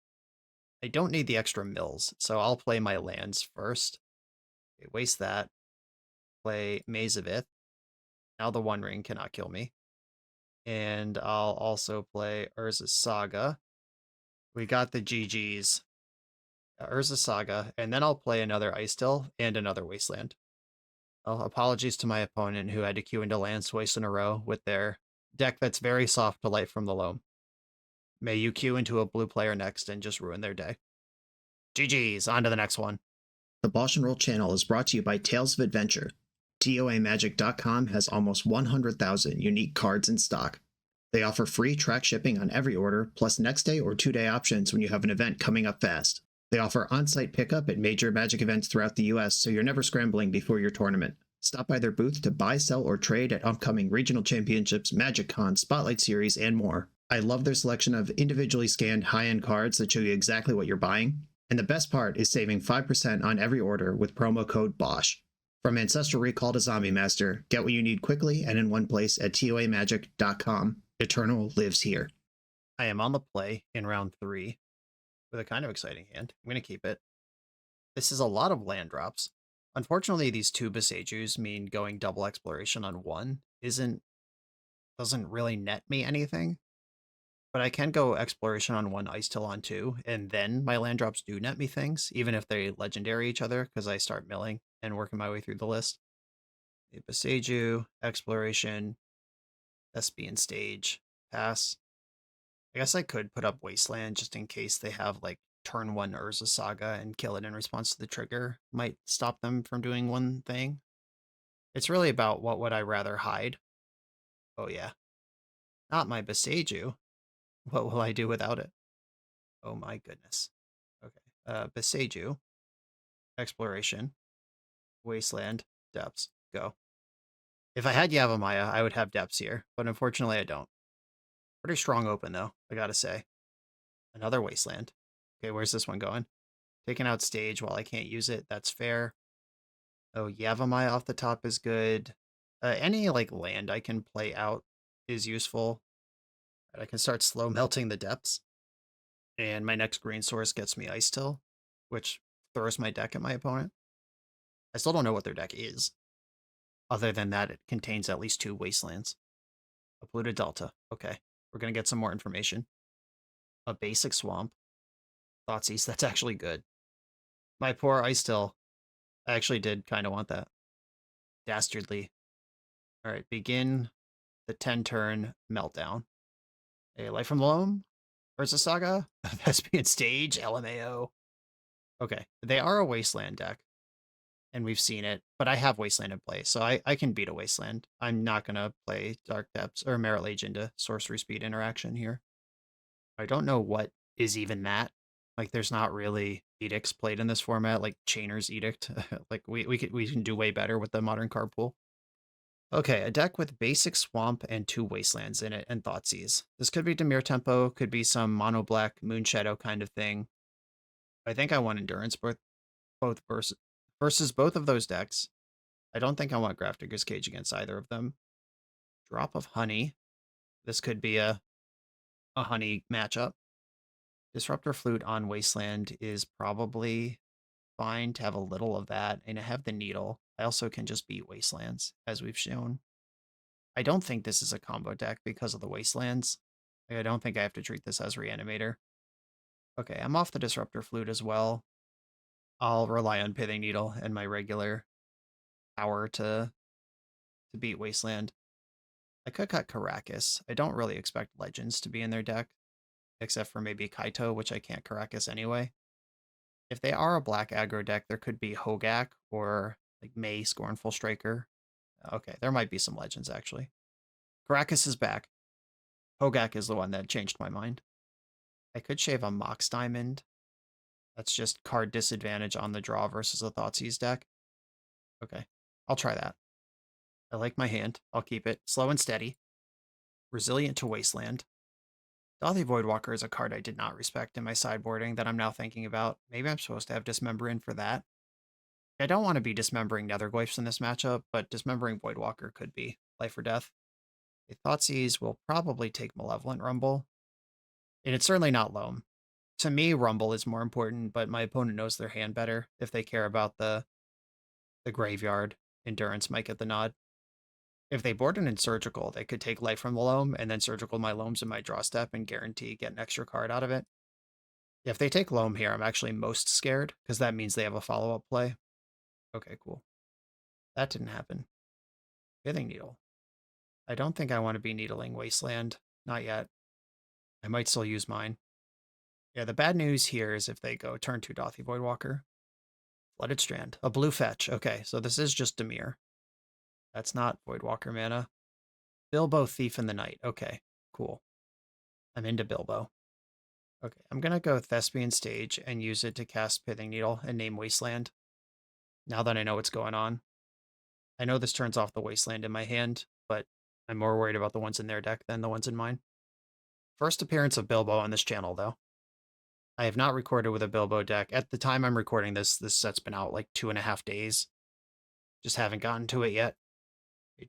[SPEAKER 1] I don't need the extra mills, so I'll play my lands first. Okay, waste that. Play Maze of Ith. Now the 1 ring cannot kill me. And I'll also play Urza's Saga. We got the GGs. Urza Saga, and then I'll play another Icetill and another Wasteland. Apologies to my opponent who had to queue into lands twice in a row with their deck that's very soft to Light from the Loam. May you queue into a blue player next and just ruin their day. GG's, on to the next one. The BoshNRoll channel is brought to you by Tales of Adventure. TOAMagic.com has almost 100,000 unique cards in stock. They offer free track shipping on every order, plus next day or 2-day options when you have an event coming up fast. They offer on-site pickup at major Magic events throughout the US, so you're never scrambling before your tournament. Stop by their booth to buy, sell, or trade at upcoming regional championships, Magic Con, Spotlight Series, and more. I love their selection of individually scanned high-end cards that show you exactly what you're buying. And the best part is saving 5% on every order with promo code BOSH. From Ancestral Recall to Zombie Master, get what you need quickly and in one place at TOAMagic.com. Eternal lives here. I am on the play in round 3 with a kind of exciting hand. I'm going to keep it. This is a lot of land drops. Unfortunately, these 2 Besejus mean going double exploration on 1 doesn't really net me anything. But I can go exploration on 1, Icetill on 2, and then my land drops do net me things, even if they legendary each other, because I start milling and working my way through the list. A Beseju, exploration, Thespian Stage, pass. I guess I could put up Wasteland just in case they have like turn 1 Urza Saga and kill it in response to the trigger. Might stop them from doing one thing. It's really about what would I rather hide. Oh yeah. Not my Beseju. What will I do without it? Oh my goodness. Okay. Beseju. Exploration. Wasteland. Depths. Go. If I had Yavimaya, I would have depths here, but unfortunately I don't. Pretty strong open though, I gotta say. Another Wasteland. Okay, where's this one going? Taking out stage while I can't use it, that's fair. Oh, Yavimaya off the top is good. Any like land I can play out is useful. I can start slow melting the depths. And my next green source gets me Icetill, which throws my deck at my opponent. I still don't know what their deck is. Other than that, it contains at least 2 Wastelands. A polluted Delta. Okay, we're going to get some more information. A basic Swamp. Thoughtseize, that's actually good. My poor Icetill. I actually did kind of want that. Dastardly. All right, begin the 10-turn meltdown. A Life from Loam? Urza Saga? Thespian Stage? LMAO? Okay, they are a Wasteland deck. And we've seen it, but I have Wasteland in play, so I can beat a Wasteland. I'm not going to play Dark Depths or Merit Age into sorcery speed interaction here. I don't know what is even that. Like, there's not really edicts played in this format, like Chainer's Edict. Like, we can do way better with the modern card pool. Okay, a deck with basic Swamp and 2 Wastelands in it and Thoughtseize. This could be Dimir Tempo, could be some mono black Moonshadow kind of thing. I think I want Endurance both versus both of those decks. I don't think I want Grafdigger's Cage against either of them. Drop of Honey. This could be a honey matchup. Disruptor Flute on Wasteland is probably fine to have a little of that, and I have the Needle. I also can just beat Wastelands, as we've shown. I don't think this is a combo deck because of the Wastelands. Like, I don't think I have to treat this as Reanimator. Okay, I'm off the Disruptor Flute as well. I'll rely on Pithing Needle and my regular power to beat Wasteland. I could cut Caracas. I don't really expect Legends to be in their deck, except for maybe Kaito, which I can't Caracas anyway. If they are a black aggro deck, there could be Hogak or like May Scornful Striker. Okay, there might be some Legends actually. Caracas is back. Hogak is the one that changed my mind. I could shave a Mox Diamond. That's just card disadvantage on the draw versus a Thoughtseize deck. Okay, I'll try that. I like my hand. I'll keep it slow and steady. Resilient to Wasteland. Dothy Voidwalker is a card I did not respect in my sideboarding that I'm now thinking about. Maybe I'm supposed to have Dismember in for that. I don't want to be dismembering Netherglyphs in this matchup, but dismembering Voidwalker could be life or death. A Thoughtseize will probably take Malevolent Rumble, and it's certainly not Loam. To me, Rumble is more important, but my opponent knows their hand better. If they care about the graveyard, Endurance might get the nod. If they board an Surgical, they could take life from the Loam and then Surgical my Loams in my draw step and guarantee get an extra card out of it. If they take Loam here, I'm actually most scared because that means they have a follow-up play. Okay, cool. That didn't happen. Pithing Needle. I don't think I want to be needling Wasteland. Not yet. I might still use mine. Yeah, the bad news here is if they go turn 2 Dothy Voidwalker. Flooded Strand. A blue fetch. Okay, so this is just Dimir. That's not Voidwalker mana. Bilbo Thief in the Night. Okay, cool. I'm into Bilbo. Okay, I'm going to go Thespian Stage and use it to cast Pithing Needle and name Wasteland. Now that I know what's going on. I know this turns off the Wasteland in my hand, but I'm more worried about the ones in their deck than the ones in mine. First appearance of Bilbo on this channel, though. I have not recorded with a Bilbo deck. At the time I'm recording this set's been out like 2.5 days. Just haven't gotten to it yet.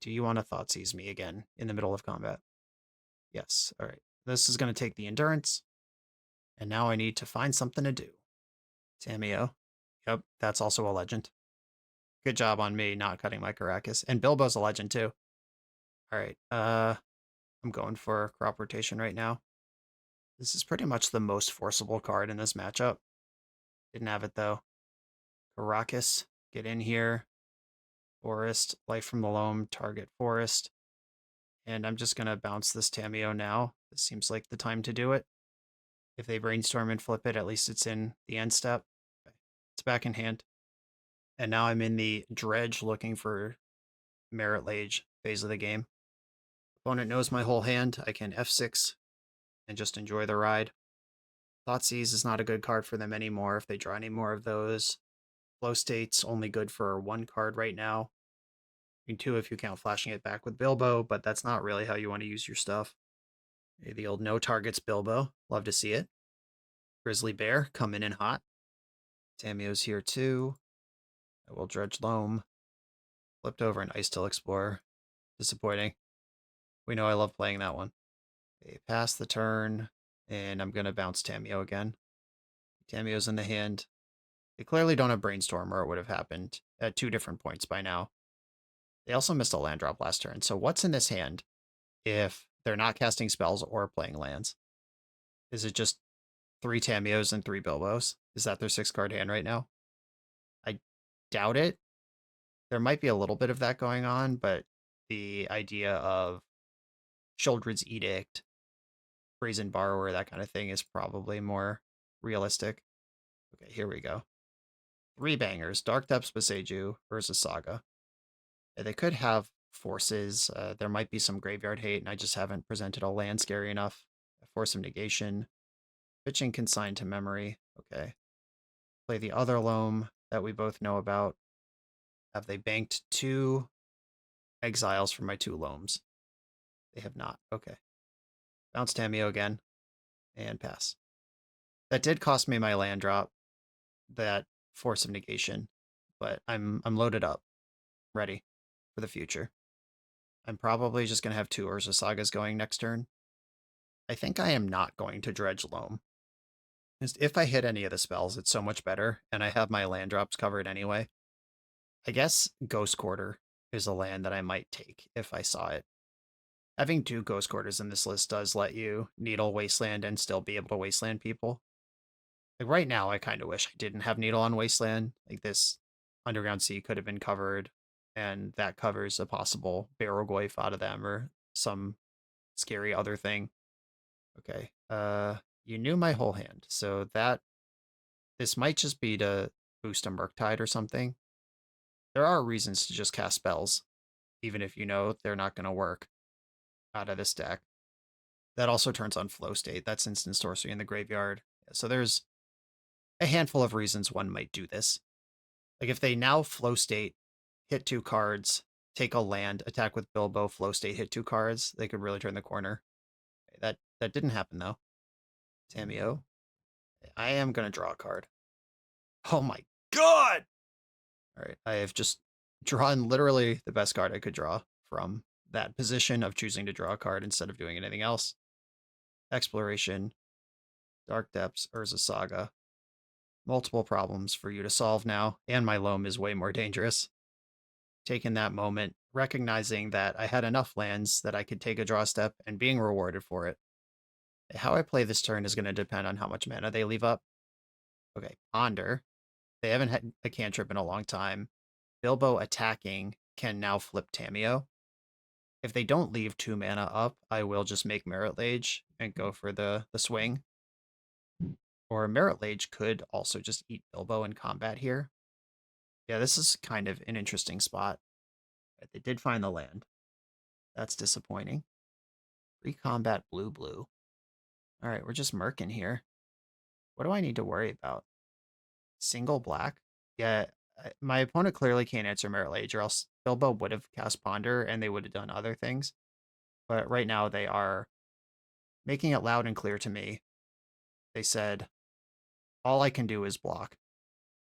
[SPEAKER 1] Do you want to Thoughtseize me again in the middle of combat? Yes. All right. This is going to take the Endurance. And now I need to find something to do. Tamiyo. Yep, that's also a legend. Good job on me not cutting my Caracas. And Bilbo's a legend too. All right. I'm going for Crop Rotation right now. This is pretty much the most forcible card in this matchup. Didn't have it though. Caracas, get in here. Forest, Life from the Loam, target Forest. And I'm just going to bounce this Tamiyo now. This seems like the time to do it. If they brainstorm and flip it, at least it's in the end step. Okay. It's back in hand. And now I'm in the dredge looking for Merit Lage phase of the game. Opponent knows my whole hand. I can F6 and just enjoy the ride. Thoughtseize is not a good card for them anymore if they draw any more of those. Flow State's only good for 1 card right now. I mean 2 if you count flashing it back with Bilbo, but that's not really how you want to use your stuff. The old no targets Bilbo. Love to see it. Grizzly Bear coming in hot. Tamiyo's here too. I will Dredge Loam. Flipped over an Icetill Explorer. Disappointing. We know I love playing that one. Okay, pass the turn, and I'm going to bounce Tamiyo again. Tamiyo's in the hand. They clearly don't have Brainstorm, or it would have happened at 2 different points by now. They also missed a land drop last turn, so what's in this hand if they're not casting spells or playing lands? Is it just 3 Tamiyos and 3 Bilbos? Is that their 6-card hand right now? I doubt it. There might be a little bit of that going on, but the idea of Sheoldred's Edict, Brazen Borrower, that kind of thing is probably more realistic. Okay, here we go. 3 bangers. Dark Depths Boseiju versus Saga. They could have forces. There might be some graveyard hate, and I just haven't presented a land scary enough. A Force of Negation. Pitching Consigned to Memory. Okay. Play the other Loam that we both know about. Have they banked 2 exiles for my 2 Loams? They have not. Okay. Bounce Tamiyo again. And pass. That did cost me my land drop. That Force of Negation. But I'm loaded up. Ready for the future. I'm probably just going to have 2 Urza Sagas going next turn. I think I am not going to Dredge Loam. If I hit any of the spells, it's so much better, and I have my land drops covered anyway. I guess Ghost Quarter is a land that I might take if I saw it. Having 2 Ghost Quarters in this list does let you Needle Wasteland and still be able to Wasteland people. Like, right now, I kind of wish I didn't have Needle on Wasteland. Like, this Underground Sea could have been covered, and that covers a possible Barrelgoyf out of them or some scary other thing. Okay, you knew my whole hand, so this might just be to boost a Murktide or something. There are reasons to just cast spells, even if you know they're not going to work out of this deck. That also turns on Flow State. That's instant sorcery in the graveyard. So there's a handful of reasons one might do this. Like if they now Flow State, hit 2 cards, take a land, attack with Bilbo, Flow State, hit 2 cards, they could really turn the corner. That didn't happen though. Tamio. I am going to draw a card. Oh my god! Alright, I have just drawn literally the best card I could draw from that position of choosing to draw a card instead of doing anything else. Exploration, Dark Depths, Urza Saga. Multiple problems for you to solve now, and my Loam is way more dangerous. Taking that moment, recognizing that I had enough lands that I could take a draw step and being rewarded for it. How I play this turn is going to depend on how much mana they leave up. Okay, Ponder. They haven't had a cantrip in a long time. Bilbo attacking can now flip Tamio. If they don't leave 2 mana up, I will just make Merit Lage and go for the swing. Or Merit Lage could also just eat Bilbo in combat here. Yeah, this is kind of an interesting spot. They did find the land. That's disappointing. Free combat blue. All right, we're just murking here. What do I need to worry about? Single black? Yeah, my opponent clearly can't answer Merit Lage, or else Bilbo would have cast Ponder and they would have done other things. But right now they are making it loud and clear to me. They said, all I can do is block.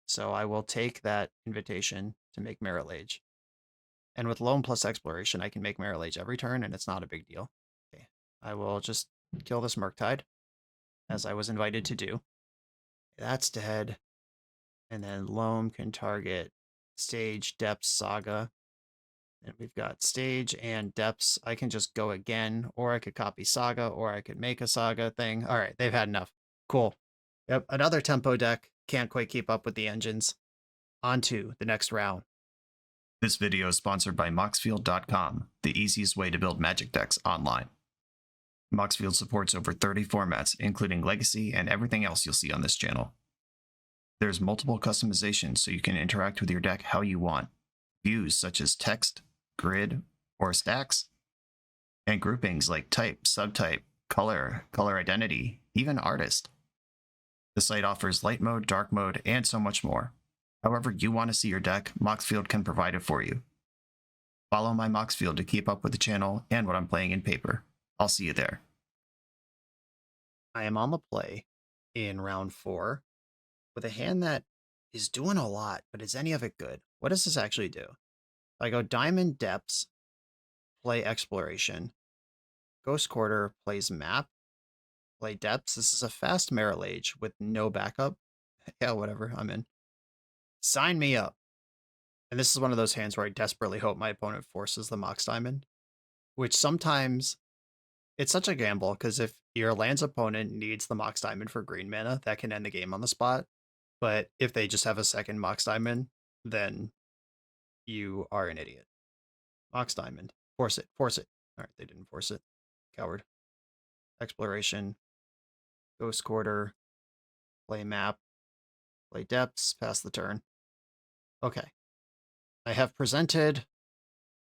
[SPEAKER 1] So I will take that invitation to make Merit Lage. And with Loam plus Exploration, I can make Merit Lage every turn, and it's not a big deal. Okay, I will just kill this Murktide, as I was invited to do. That's dead. And then Loam can target Stage, Depths, Saga. And we've got Stage and Depths. I can just go again, or I could copy Saga, or I could make a Saga thing. All right, they've had enough. Cool. Yep, another tempo deck. Can't quite keep up with the engines. On to the next round. This video is sponsored by Moxfield.com, the easiest way to build Magic decks online. Moxfield supports over 30 formats, including Legacy and everything else you'll see on this channel. There's multiple customizations so you can interact with your deck how you want. Views such as text, grid, or stacks. And groupings like type, subtype, color, color identity, even artist. The site offers light mode, dark mode, and so much more. However you want to see your deck, Moxfield can provide it for you. Follow my Moxfield to keep up with the channel and what I'm playing in paper. I'll see you there. I am on the play in round 4 with a hand that is doing a lot, but is any of it good? What does this actually do? I go Diamond Depths, play Exploration. Ghost Quarter plays Map, play Depths. This is a fast Merit Lage with no backup. Yeah, whatever, I'm in. Sign me up. And this is one of those hands where I desperately hope my opponent forces the Mox Diamond, which sometimes it's such a gamble, because if your land's opponent needs the Mox Diamond for green mana, that can end the game on the spot. But if they just have a second Mox Diamond, then you are an idiot. Mox Diamond. Force it. Force it. All right, they didn't force it. Coward. Exploration. Ghost Quarter. Play Map. Play Depths. Pass the turn. Okay. I have presented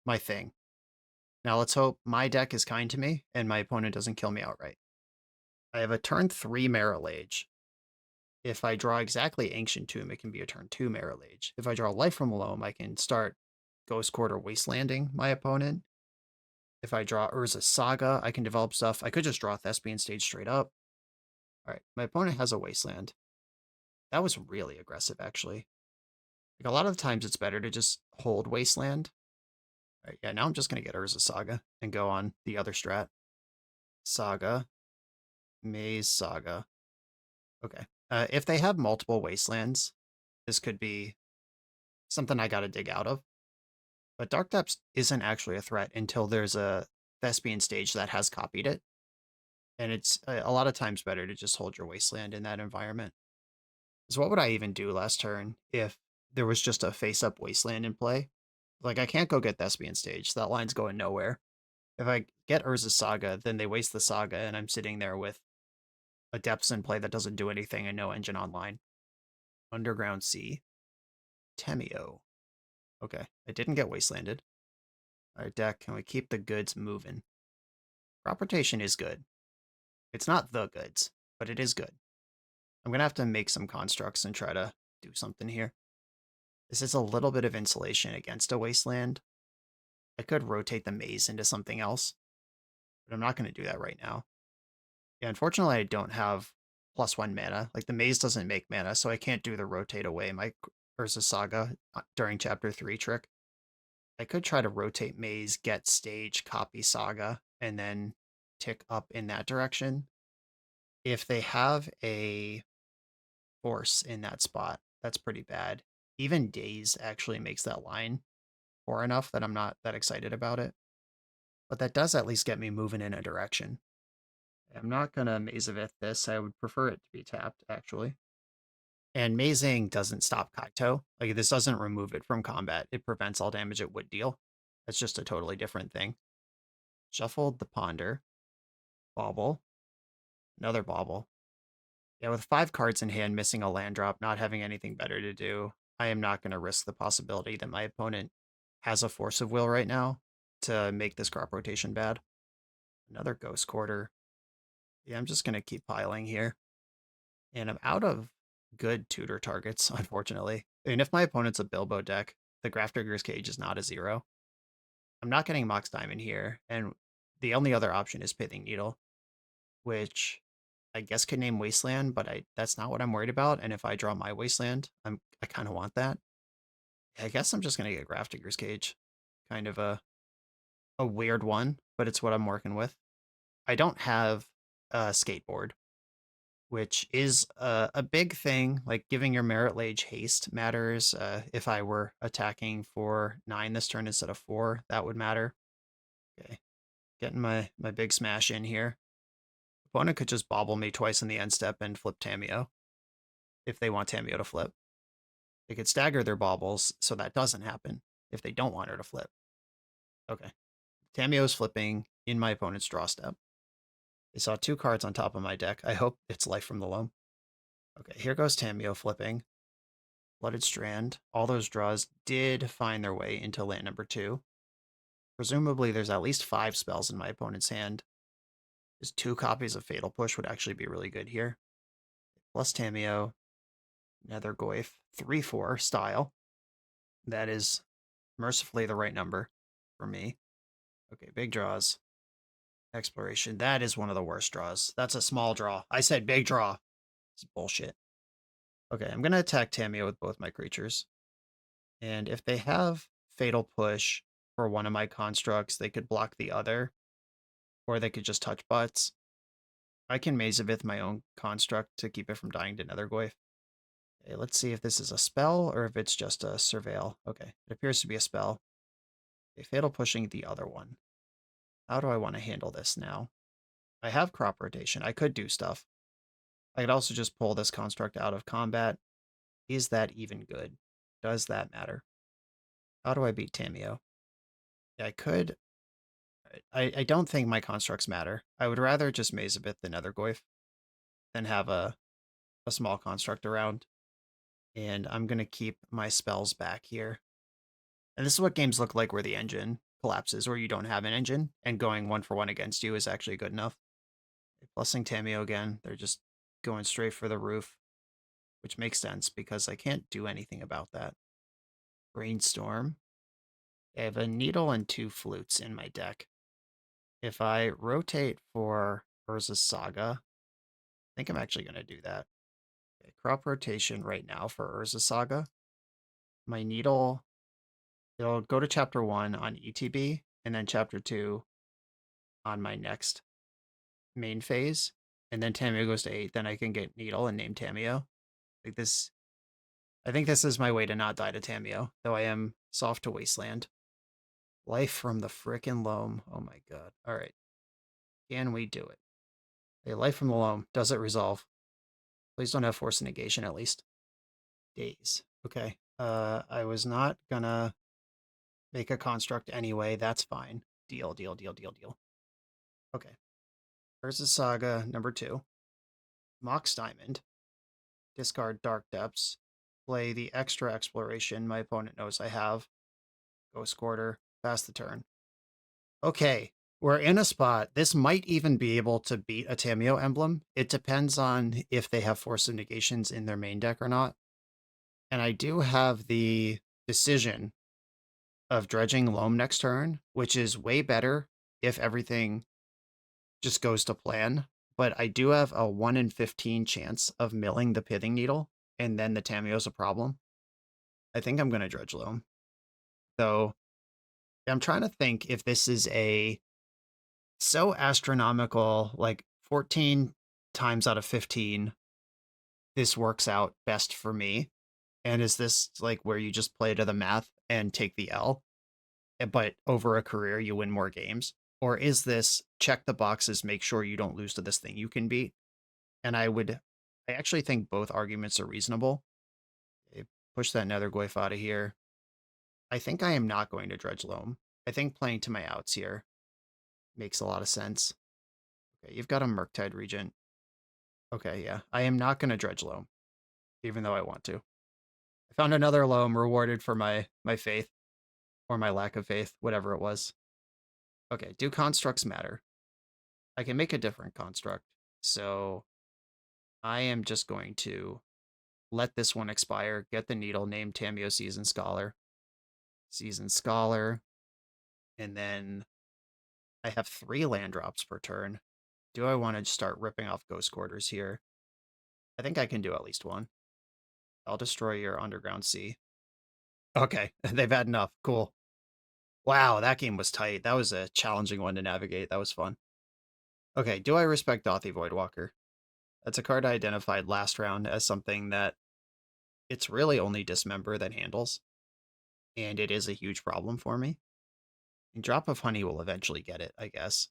[SPEAKER 1] my thing. Now let's hope my deck is kind to me and my opponent doesn't kill me outright. I have a turn 3 Merit Lage. If I draw exactly Ancient Tomb, it can be a turn 2 Merit Lage. If I draw Life from Loam, I can start Ghost Quarter Wastelanding my opponent. If I draw Urza Saga, I can develop stuff. I could just draw Thespian Stage straight up. All right, my opponent has a Wasteland. That was really aggressive, actually. Like, a lot of the times it's better to just hold Wasteland. All right, yeah, now I'm just going to get Urza Saga and go on the other strat. Saga. Maze Saga. Okay. If they have multiple Wastelands, this could be something I got to dig out of. But Dark Depths isn't actually a threat until there's a Thespian stage that has copied it. And it's a lot of times better to just hold your wasteland in that environment. So what would I even do last turn if there was just a face-up wasteland in play? Like, I can't go get Thespian stage. That line's going nowhere. If I get Urza's Saga, then they waste the Saga, and I'm sitting there with a Depths in play that doesn't do anything and no engine online. Underground Sea. Temio. Okay, I didn't get wastelanded. All right, deck, can we keep the goods moving? Crop rotation is good. It's not the goods, but it is good. I'm going to have to make some constructs and try to do something here. This is a little bit of insulation against a wasteland. I could rotate the maze into something else, but I'm not going to do that right now. Yeah, unfortunately, I don't have +1 mana. Like, the maze doesn't make mana, so I can't do the rotate away my Urza Saga during Chapter 3 trick. I could try to rotate maze, get stage, copy Saga, and then tick up in that direction. If they have a force in that spot, that's pretty bad. Even Daze actually makes that line poor enough that I'm not that excited about it. But that does at least get me moving in a direction. I'm not going to Mazavith this. I would prefer it to be tapped, actually. And Mazing doesn't stop Kaito. Like, this doesn't remove it from combat. It prevents all damage it would deal. That's just a totally different thing. Shuffled the Ponder. Bauble. Another Bauble. Yeah, with 5 cards in hand, missing a land drop, not having anything better to do, I am not going to risk the possibility that my opponent has a force of will right now to make this crop rotation bad. Another Ghost Quarter. Yeah, I'm just going to keep piling here. And I'm out of good tutor targets, unfortunately. I mean, if my opponent's a Bilbo deck, the Grafdigger's Cage is not a 0. I'm not getting Mox Diamond here, and the only other option is Pithing Needle, which I guess could name Wasteland, but that's not what I'm worried about, and if I draw my Wasteland, I kind of want that. I guess I'm just going to get Grafdigger's Cage. Kind of a weird one, but it's what I'm working with. I don't have a skateboard, which is a big thing. Like, giving your Merit Lage haste matters. If I were attacking for 9 this turn instead of 4, that would matter. Okay, getting my big smash in here. Opponent could just bobble me twice in the end step and flip Tamio, if they want Tamio to flip. They could stagger their baubles so that doesn't happen, if they don't want her to flip. Okay, Tamio's flipping in my opponent's draw step. They saw 2 cards on top of my deck. I hope it's Life from the Loam. Okay, here goes Tamio flipping. Blooded Strand. All those draws did find their way into land number 2. Presumably there's at least 5 spells in my opponent's hand. Just 2 copies of Fatal Push would actually be really good here. Plus Tamio, Nethergoyf, 3/4 style. That is mercifully the right number for me. Okay, big draws. Exploration. That is one of the worst draws. That's a small draw. I said big draw. It's bullshit. Okay, I'm going to attack Tamio with both my creatures. And if they have Fatal Push for one of my constructs, they could block the other. Or they could just touch butts. I can Mazavith my own construct to keep it from dying to Nethergoyf. Okay, let's see if this is a spell or if it's just a Surveil. Okay, it appears to be a spell. Okay, Fatal Pushing the other one. How do I want to handle this now? I have crop rotation. I could do stuff. I could also just pull this construct out of combat. Is that even good? Does that matter? How do I beat Tamio? Yeah, I could. I don't think my constructs matter. I would rather just Mazavith the Nethergoyf than have a small construct around. And I'm going to keep my spells back here. And this is what games look like where the engine collapses, where you don't have an engine, and going 1-for-1 against you is actually good enough. Blessing Tamio again. They're just going straight for the roof, which makes sense because I can't do anything about that. Brainstorm. I have a needle and 2 flutes in my deck. If I rotate for Urza's Saga, I think I'm actually going to do that. Okay, crop rotation right now for Urza's Saga. My needle, it'll go to chapter 1 on ETB, and then chapter 2 on my next main phase. And then Tamio goes to 8, then I can get needle and name Tamio. Like this, I think this is my way to not die to Tamio, though I am soft to Wasteland. Life from the frickin' loam. Oh my god. All right. Can we do it? A life from the loam. Does it resolve? Please don't have force negation at least. Days. Okay. I was not gonna make a construct anyway. That's fine. Deal, deal, deal, deal, deal. Okay. Versus Saga number 2. Mox Diamond. Discard Dark Depths. Play the extra exploration my opponent knows I have. Ghost Quarter. Pass the turn. Okay. We're in a spot. This might even be able to beat a Tameo emblem. It depends on if they have Force of Negations in their main deck or not. And I do have the decision of dredging loam next turn, which is way better if everything just goes to plan. But I do have a 1 in 15 chance of milling the pithing needle, and then the Tameo's a problem. I think I'm going to dredge loam. Though I'm trying to think if this is a so astronomical, like 14 times out of 15, this works out best for me. And is this like where you just play to the math and take the L? But over a career, you win more games? Or is this check the boxes, make sure you don't lose to this thing you can beat? And I actually think both arguments are reasonable. Push that Nether Goyf out of here. I think I am not going to dredge loam. I think playing to my outs here makes a lot of sense. Okay, you've got a Murktide Regent. Okay, yeah. I am not going to dredge loam, even though I want to. I found another loam rewarded for my faith, or my lack of faith, whatever it was. Okay, do constructs matter? I can make a different construct. So I am just going to let this one expire, get the needle, name Tameo Seasoned Scholar. Seasoned Scholar. And then I have 3 land drops per turn. Do I want to start ripping off Ghost Quarters here? I think I can do at least one. I'll destroy your Underground Sea. Okay, they've had enough. Cool. Wow, that game was tight. That was a challenging one to navigate. That was fun. Okay, do I respect Dothy Voidwalker? That's a card I identified last round as something that it's really only Dismember that handles, and it is a huge problem for me. And Drop of Honey will eventually get it, I guess.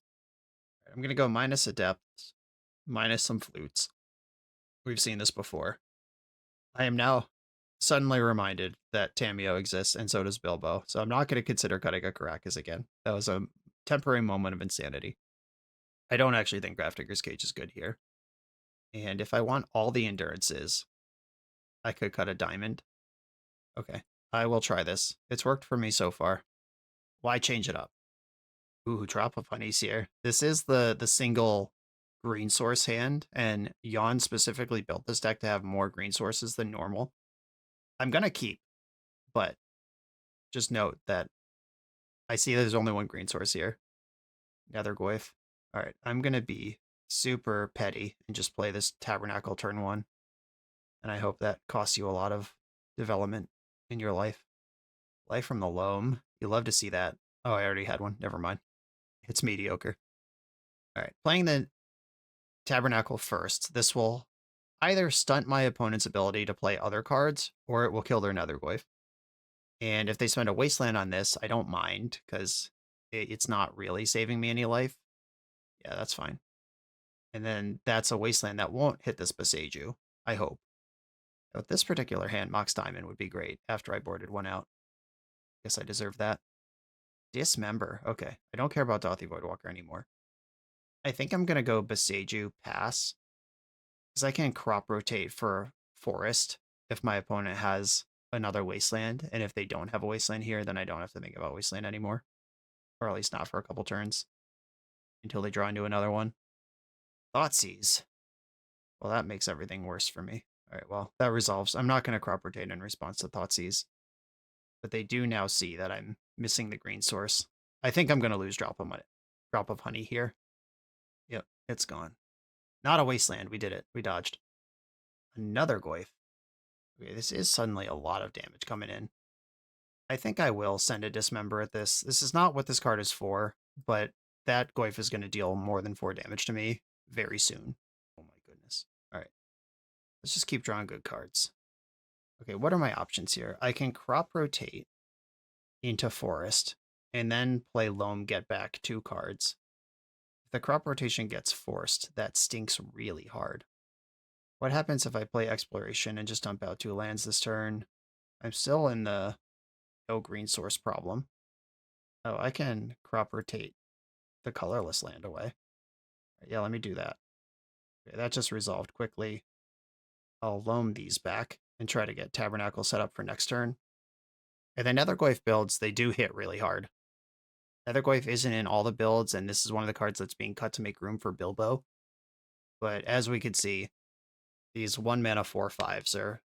[SPEAKER 1] I'm going to go minus Adepts, minus some Flutes. We've seen this before. I am now suddenly reminded that Tameo exists, and so does Bilbo, so I'm not going to consider cutting a Caracas again. That was a temporary moment of insanity. I don't actually think Grafdigger's Cage is good here. And if I want all the endurances, I could cut a diamond. Okay, I will try this. It's worked for me so far. Why change it up? Ooh, Drop of Honey's here. This is the single green source hand, and Yon specifically built this deck to have more green sources than normal. I'm gonna keep, but just note that I see there's only one green source here. Nether Goyf. Alright, I'm gonna be super petty and just play this Tabernacle turn 1. And I hope that costs you a lot of development in your life. Life from the Loam. You love to see that. Oh, I already had one. Never mind. It's mediocre. Alright, playing the Tabernacle first. This will either stunt my opponent's ability to play other cards, or it will kill their Nether Goyf. And if they spend a Wasteland on this, I don't mind, because it's not really saving me any life. Yeah, that's fine. And then that's a Wasteland that won't hit this Boseiju, I hope. With this particular hand, Mox Diamond would be great after I boarded one out. Guess I deserve that. Dismember. Okay, I don't care about Dothy Voidwalker anymore. I think I'm going to go Boseiju pass, because I can crop rotate for Forest if my opponent has another Wasteland, and if they don't have a Wasteland here, then I don't have to think about Wasteland anymore. Or at least not for a couple turns, until they draw into another one. Thoughtseize. Well, that makes everything worse for me. Alright, well, that resolves. I'm not going to crop rotate in response to Thoughtseize. But they do now see that I'm missing the green source. I think I'm going to lose Drop of Honey here. Yep, it's gone. Not a Wasteland. We did it. We dodged. Another Goyf. Okay, this is suddenly a lot of damage coming in. I think I will send a Dismember at this. This is not what this card is for, but that Goyf is going to deal more than 4 damage to me very soon. Oh my goodness. All right. Let's just keep drawing good cards. Okay, what are my options here? I can crop rotate into Forest. and then play Loam get back 2 cards. If the crop rotation gets forced, that stinks really hard. What happens if I play Exploration and just dump out 2 lands this turn? I'm still in the no green source problem. Oh, I can crop rotate the colorless land away. Yeah, let me do that. Okay, that just resolved quickly. I'll loam these back and try to get Tabernacle set up for next turn. And then Nethergoyf builds, they do hit really hard. Nethergoyf isn't in all the builds, and this is one of the cards that's being cut to make room for Bilbo. But as we could see, these 1 mana 4/5s are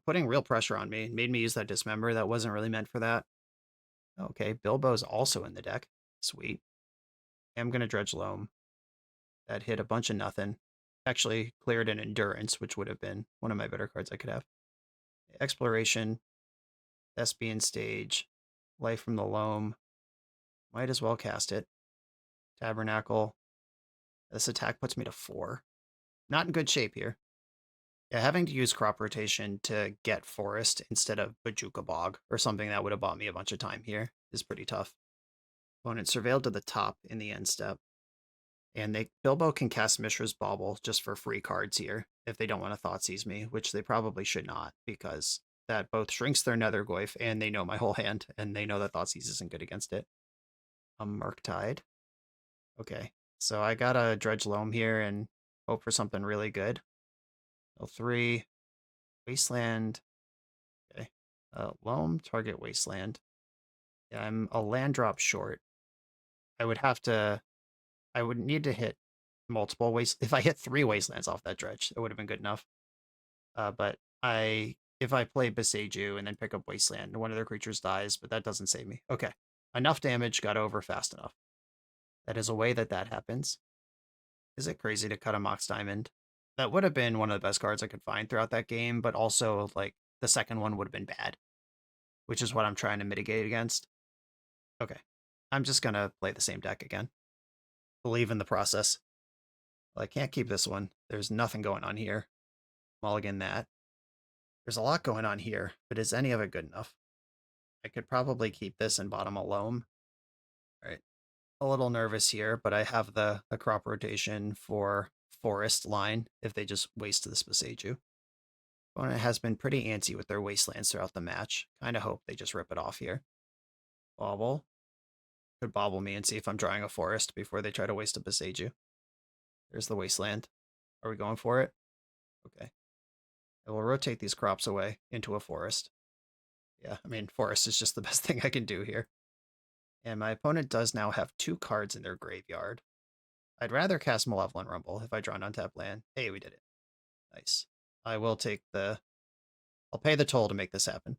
[SPEAKER 1] putting real pressure on me. It made me use that Dismember. That wasn't really meant for that. Okay, Bilbo's also in the deck. Sweet. I'm going to Dredge Loam. That hit a bunch of nothing. Actually cleared an Endurance, which would have been one of my better cards I could have. Exploration, Thespian Stage, Life from the Loam. Might as well cast it. Tabernacle. This attack puts me to 4. Not in good shape here. Yeah, having to use crop rotation to get forest instead of Bajuka Bog or something that would have bought me a bunch of time here is pretty tough. Opponent surveilled to the top in the end step. And Bilbo can cast Mishra's Bauble just for free cards here if they don't want to Thoughtseize me, which they probably should not, because that both shrinks their Nethergoyf and they know my whole hand, and they know that Thoughtseize isn't good against it. Murktide. Okay, so I gotta Dredge Loam here and hope for something really good. L3, Wasteland. Okay, Loam, target Wasteland. Yeah, I'm a land drop short. I would need to hit multiple waste. If I hit 3 wastelands off that dredge, it would have been good enough. But if I play Beseju and then pick up wasteland, one of their creatures dies, but that doesn't save me. Okay, enough damage, got over fast enough. That is a way that happens. Is it crazy to cut a Mox Diamond? That would have been one of the best cards I could find throughout that game, but also like the second one would have been bad, which is what I'm trying to mitigate against. Okay, I'm just gonna play the same deck again. Believe in the process. Well, I can't keep this one. There's nothing going on here. Mulligan that. There's a lot going on here, but is any of it good enough? I could probably keep this and bottom a loam. All right. A little nervous here, but I have the crop rotation for forest line if they just waste this Beseju. Opponent has been pretty antsy with their wastelands throughout the match. Kind of hope they just rip it off here. Bobble. Could bobble me and see if I'm drawing a forest before they try to waste a Beseju. There's the wasteland. Are we going for it? Okay. I will rotate these crops away into a forest. Yeah, I mean, forest is just the best thing I can do here. And my opponent does now have 2 cards in their graveyard. I'd rather cast Malevolent Rumble if I draw an untapped land. Hey, we did it. Nice. I will take I'll pay the toll to make this happen.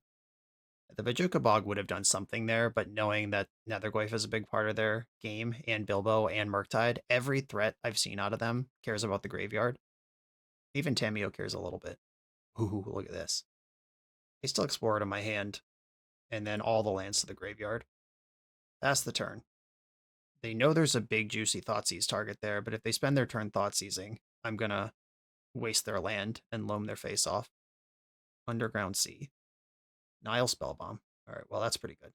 [SPEAKER 1] The Bajuka Bog would have done something there, but knowing that Nethergoyf is a big part of their game, and Bilbo and Murktide, every threat I've seen out of them cares about the graveyard. Even Tamio cares a little bit. Ooh, look at this. I still Explorer to my hand, and then all the lands to the graveyard. That's the turn. They know there's a big, juicy Thoughtseize target there, but if they spend their turn Thoughtseizing, I'm gonna waste their land and loam their face off. Underground Sea. Nile Spellbomb. All right, well, that's pretty good.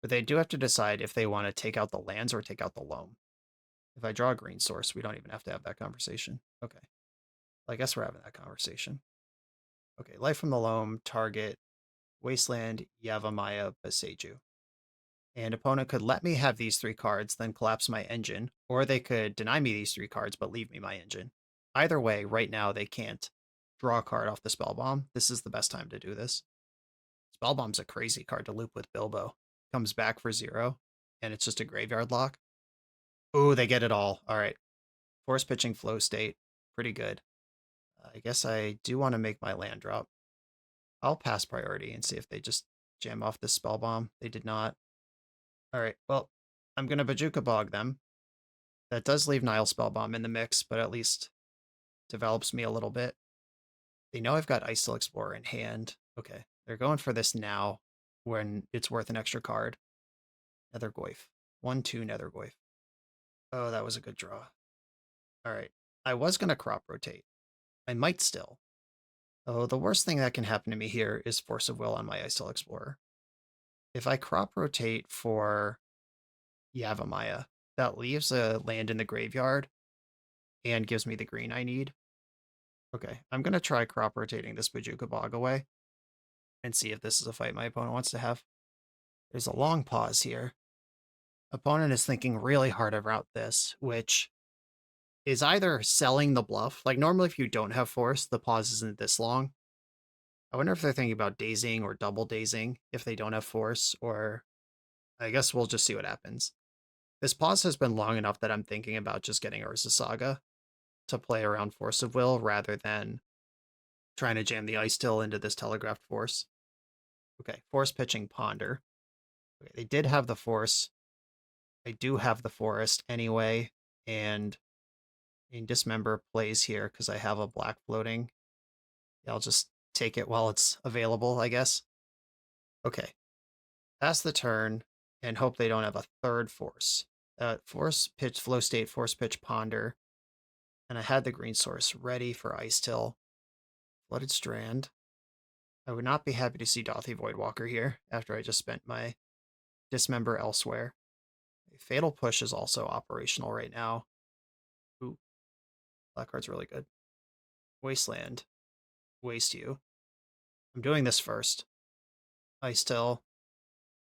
[SPEAKER 1] But they do have to decide if they want to take out the lands or take out the loam. If I draw a green source, we don't even have to have that conversation. Okay. Well, I guess we're having that conversation. Okay, Life from the Loam, target, Wasteland, Yavimaya, Beseju. And opponent could let me have these 3 cards, then collapse my engine, or they could deny me these 3 cards but leave me my engine. Either way, right now they can't draw a card off the Spellbomb. This is the best time to do this. Spellbomb's a crazy card to loop with Bilbo. Comes back for 0, and it's just a graveyard lock. Ooh, they get it all. All right. Force pitching flow state. Pretty good. I guess I do want to make my land drop. I'll pass priority and see if they just jam off this Spellbomb. They did not. All right, well, I'm going to Bajuka Bog them. That does leave Nile Spellbomb in the mix, but at least develops me a little bit. They know I've got Icetill Explorer in hand. Okay, they're going for this now when it's worth an extra card. Nethergoyf. 1/2 Nethergoyf. Oh, that was a good draw. All right, I was going to crop rotate. I might still. Oh, the worst thing that can happen to me here is Force of Will on my Icetill Explorer. If I crop rotate for Yavimaya. That leaves a land in the graveyard and gives me the green I need. Okay, I'm going to try crop rotating this Bojuka Bog away and see if this is a fight my opponent wants to have. There's a long pause here. Opponent is thinking really hard about this, which is either selling the bluff. Like, normally if you don't have force, the pause isn't this long. I wonder if they're thinking about dazing or double dazing if they don't have force, or I guess we'll just see what happens. This pause has been long enough that I'm thinking about just getting Urza Saga to play around Force of Will rather than trying to jam the Icetill into this telegraphed force. Okay, force pitching Ponder. Okay, they did have the force. I do have the forest anyway, and Dismember plays here because I have a black floating. I'll just take it while it's available, I guess. Okay, pass the turn and hope they don't have a third force. Force pitch, flow state, force pitch, Ponder. And I had the green source ready for Icetill. Flooded Strand. I would not be happy to see Dothy Voidwalker here after I just spent my Dismember elsewhere. Fatal Push is also operational right now. Ooh, that card's really good. Wasteland. Waste you. I'm doing this first. Icetill.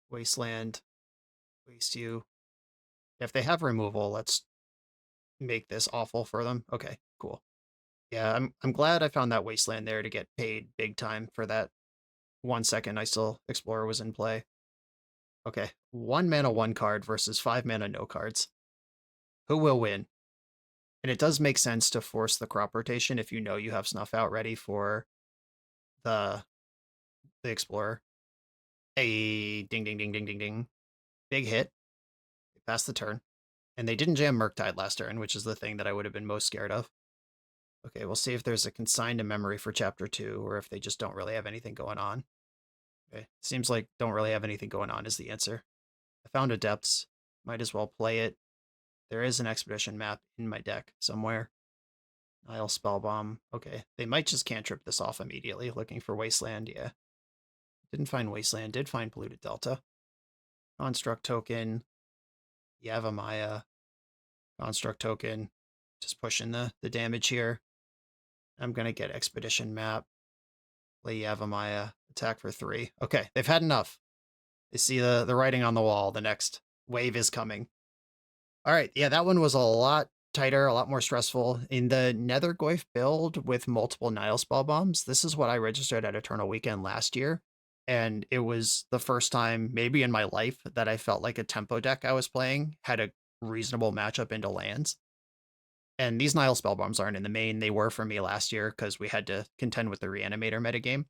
[SPEAKER 1] Wasteland. Waste you. If they have removal, let's make this awful for them. Okay, cool. Yeah, I'm glad I found that Wasteland there to get paid big time for that 1 second Icetill Explorer was in play. Okay, 1 mana 1 card versus 5 mana no cards. Who will win? And it does make sense to force the crop rotation if you know you have Snuff Out ready for the Explorer. Hey, ding, ding, ding, ding, ding, ding. Big hit. They passed the turn. And they didn't jam Murktide last turn, which is the thing that I would have been most scared of. Okay, we'll see if there's a consign to memory for Chapter 2, or if they just don't really have anything going on. Okay, seems like don't really have anything going on is the answer. I found a Depths. Might as well play it. There is an Expedition map in my deck somewhere. Isle Spellbomb. Okay, they might just cantrip this off immediately, looking for Wasteland, yeah. Didn't find Wasteland, did find Polluted Delta. Construct Token. Yavimaya. Construct Token. Just pushing the damage here. I'm going to get Expedition map. Play Yavimaya. Attack for 3. Okay, they've had enough. They see the writing on the wall. The next wave is coming. All right, yeah, that one was a lot tighter, a lot more stressful. In the Nethergoyf build with multiple Nile spell bombs, this is what I registered at Eternal Weekend last year. And it was the first time, maybe in my life, that I felt like a tempo deck I was playing had a reasonable matchup into lands. And these Nile spell bombs aren't in the main. They were for me last year because we had to contend with the Reanimator metagame.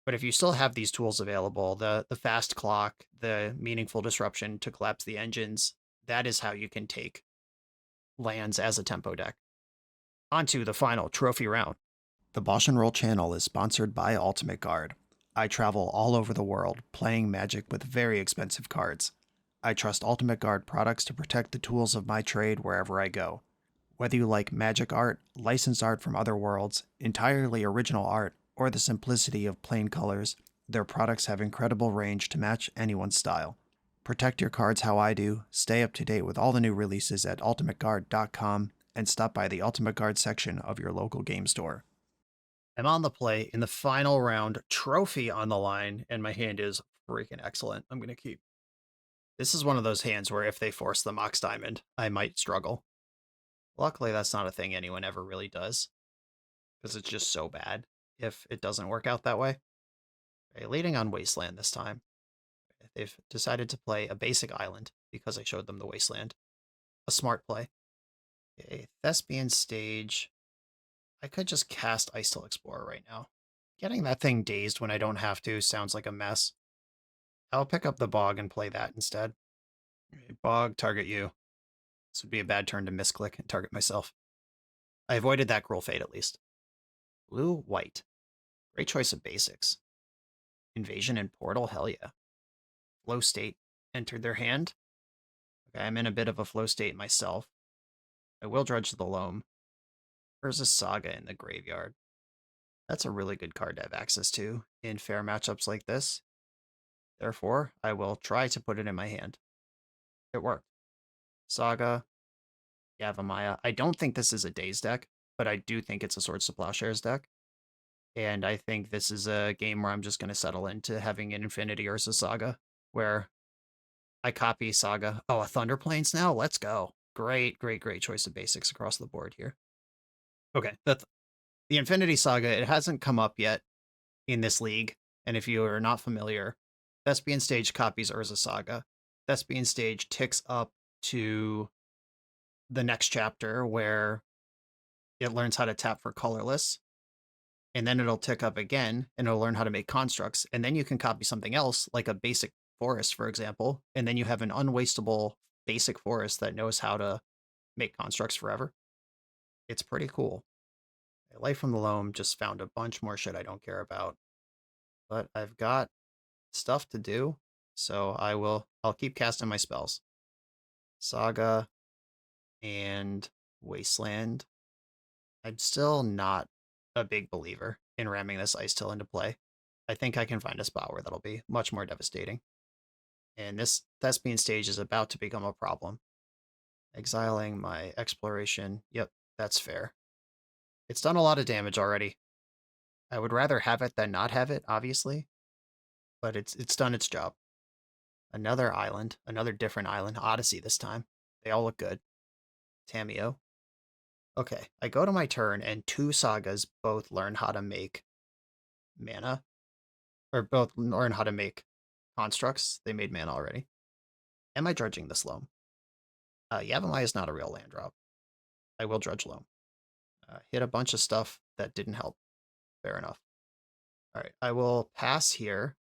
[SPEAKER 1] But if you still have these tools available, the fast clock, the meaningful disruption to collapse the engines, that is how you can take lands as a tempo deck. On to the final trophy round. The BoshNRoll channel is sponsored by Ultimate Guard. I travel all over the world playing Magic with very expensive cards. I trust Ultimate Guard products to protect the tools of my trade wherever I go. Whether you like magic art, licensed art from other worlds, entirely original art, or the simplicity of plain colors, their products have incredible range to match anyone's style. Protect your cards how I do, stay up to date with all the new releases at ultimateguard.com, and stop by the Ultimate Guard section of your local game store. I'm on the play in the final round, trophy on the line, and my hand is freaking excellent. I'm going to keep. This is one of those hands where if they force the Mox Diamond, I might struggle. Luckily, that's not a thing anyone ever really does, because it's just so bad if it doesn't work out that way. Okay, leading on Wasteland this time. They've decided to play a basic island because I showed them the Wasteland. A smart play. Okay, Thespian Stage. I could just cast Icetill Explorer right now. Getting that thing dazed when I don't have to sounds like a mess. I'll pick up the Bog and play that instead. Okay, Bog, target you. This would be a bad turn to misclick and target myself. I avoided that Cruel Fate at least. Blue, white. Great choice of basics. Invasion and Portal, hell yeah. Flow State entered their hand. Okay, I'm in a bit of a flow state myself. I will Dredge the Loam. There's a Saga in the graveyard. That's a really good card to have access to in fair matchups like this. Therefore, I will try to put it in my hand. It worked. Saga, Yavimaya. I don't think this is a Daze deck, but I do think it's a Swords to Plowshares deck. And I think this is a game where I'm just going to settle into having an Infinity Ursa Saga, where I copy Saga. Oh, a Thunder Plains now? Let's go. Great, great, great choice of basics across the board here. Okay, the Infinity Saga, it hasn't come up yet in this league. And if you are not familiar, Thespian Stage copies Urza Saga. Thespian Stage ticks up to the next chapter where it learns how to tap for colorless. And then it'll tick up again and it'll learn how to make constructs. And then you can copy something else, like a basic forest, for example. And then you have an unwastable basic forest that knows how to make constructs forever. It's pretty cool. Life from the Loam just found a bunch more shit I don't care about. But I've got stuff to do, so I'll keep casting my spells. Saga and Wasteland. I'm still not a big believer in ramming this Icetill into play. I think I can find a spot where that'll be much more devastating. And this Thespian Stage is about to become a problem. Exiling my exploration. Yep, that's fair. It's done a lot of damage already. I would rather have it than not have it, obviously. But it's done its job. Another island, another different island. Odyssey this time. They all look good. Tameo. Okay, I go to my turn, and two sagas both learn how to make mana. Or both learn how to make constructs. They made mana already. Am I dredging this Loam? Yavimaya is not a real land drop. I will dredge Loam. Hit a bunch of stuff that didn't help. Fair enough. All right, I will pass here.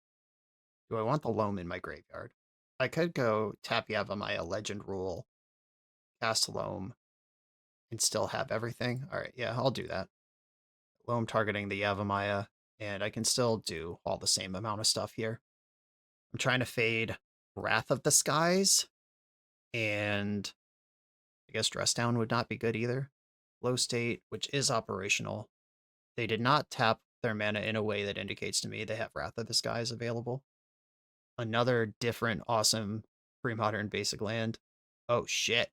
[SPEAKER 1] Do I want the Loam in my graveyard? I could go tap Yavimaya, Legend Rule, cast Loam, and still have everything. All right, yeah, I'll do that. Loam targeting the Yavimaya, and I can still do all the same amount of stuff here. I'm trying to fade Wrath of the Skies, and I guess Dress Down would not be good either. Low State, which is operational. They did not tap their mana in a way that indicates to me they have Wrath of the Skies available. Another different, awesome pre-modern basic land. Oh, shit.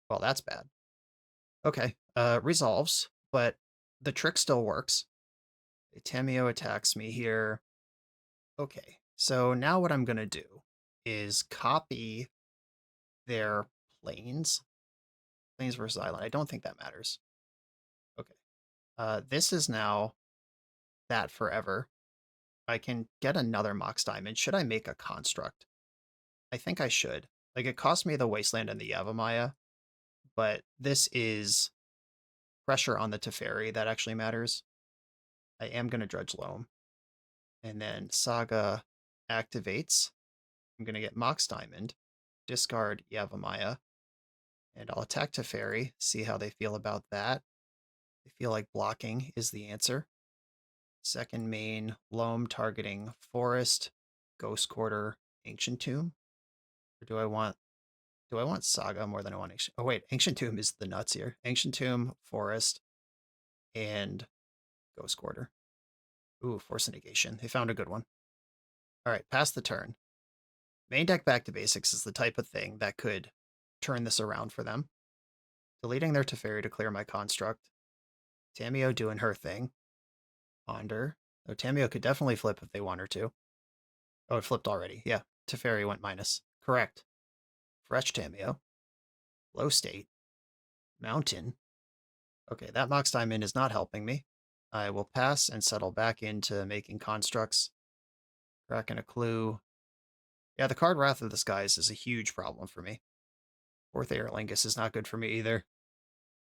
[SPEAKER 1] Well, that's bad. Okay, resolves, but the trick still works. Tameo attacks me here. Okay, so now what I'm going to do is copy their planes. Planes versus island. I don't think that matters. Okay. This is now that forever. I can get another Mox Diamond. Should I make a construct? I think I should. Like, it cost me the Wasteland and the Yavimaya, but this is pressure on the Teferi that actually matters. I am going to dredge Loam. And then Saga activates. I'm going to get Mox Diamond, discard Yavimaya, and I'll attack Teferi, see how they feel about that. They feel like blocking is the answer. Second main, Loam targeting Forest, Ghost Quarter, Ancient Tomb. Or do I want Saga more than I want Ancient? Oh wait, Ancient Tomb is the nuts here. Ancient Tomb, Forest, and Ghost Quarter. Ooh, Force Negation. They found a good one. All right, pass the turn. Main deck back to basics is the type of thing that could turn this around for them. Deleting their Teferi to clear my construct. Tameo doing her thing. Ponder. Oh, Tameo could definitely flip if they want her to. Oh, it flipped already. Yeah, Teferi went minus. Correct. Fresh Tameo. Low State. Mountain. Okay, that Mox Diamond is not helping me. I will pass and settle back into making constructs. Cracking a clue. Yeah, the card Wrath of the Skies is a huge problem for me. Fourth Aerlingus is not good for me either.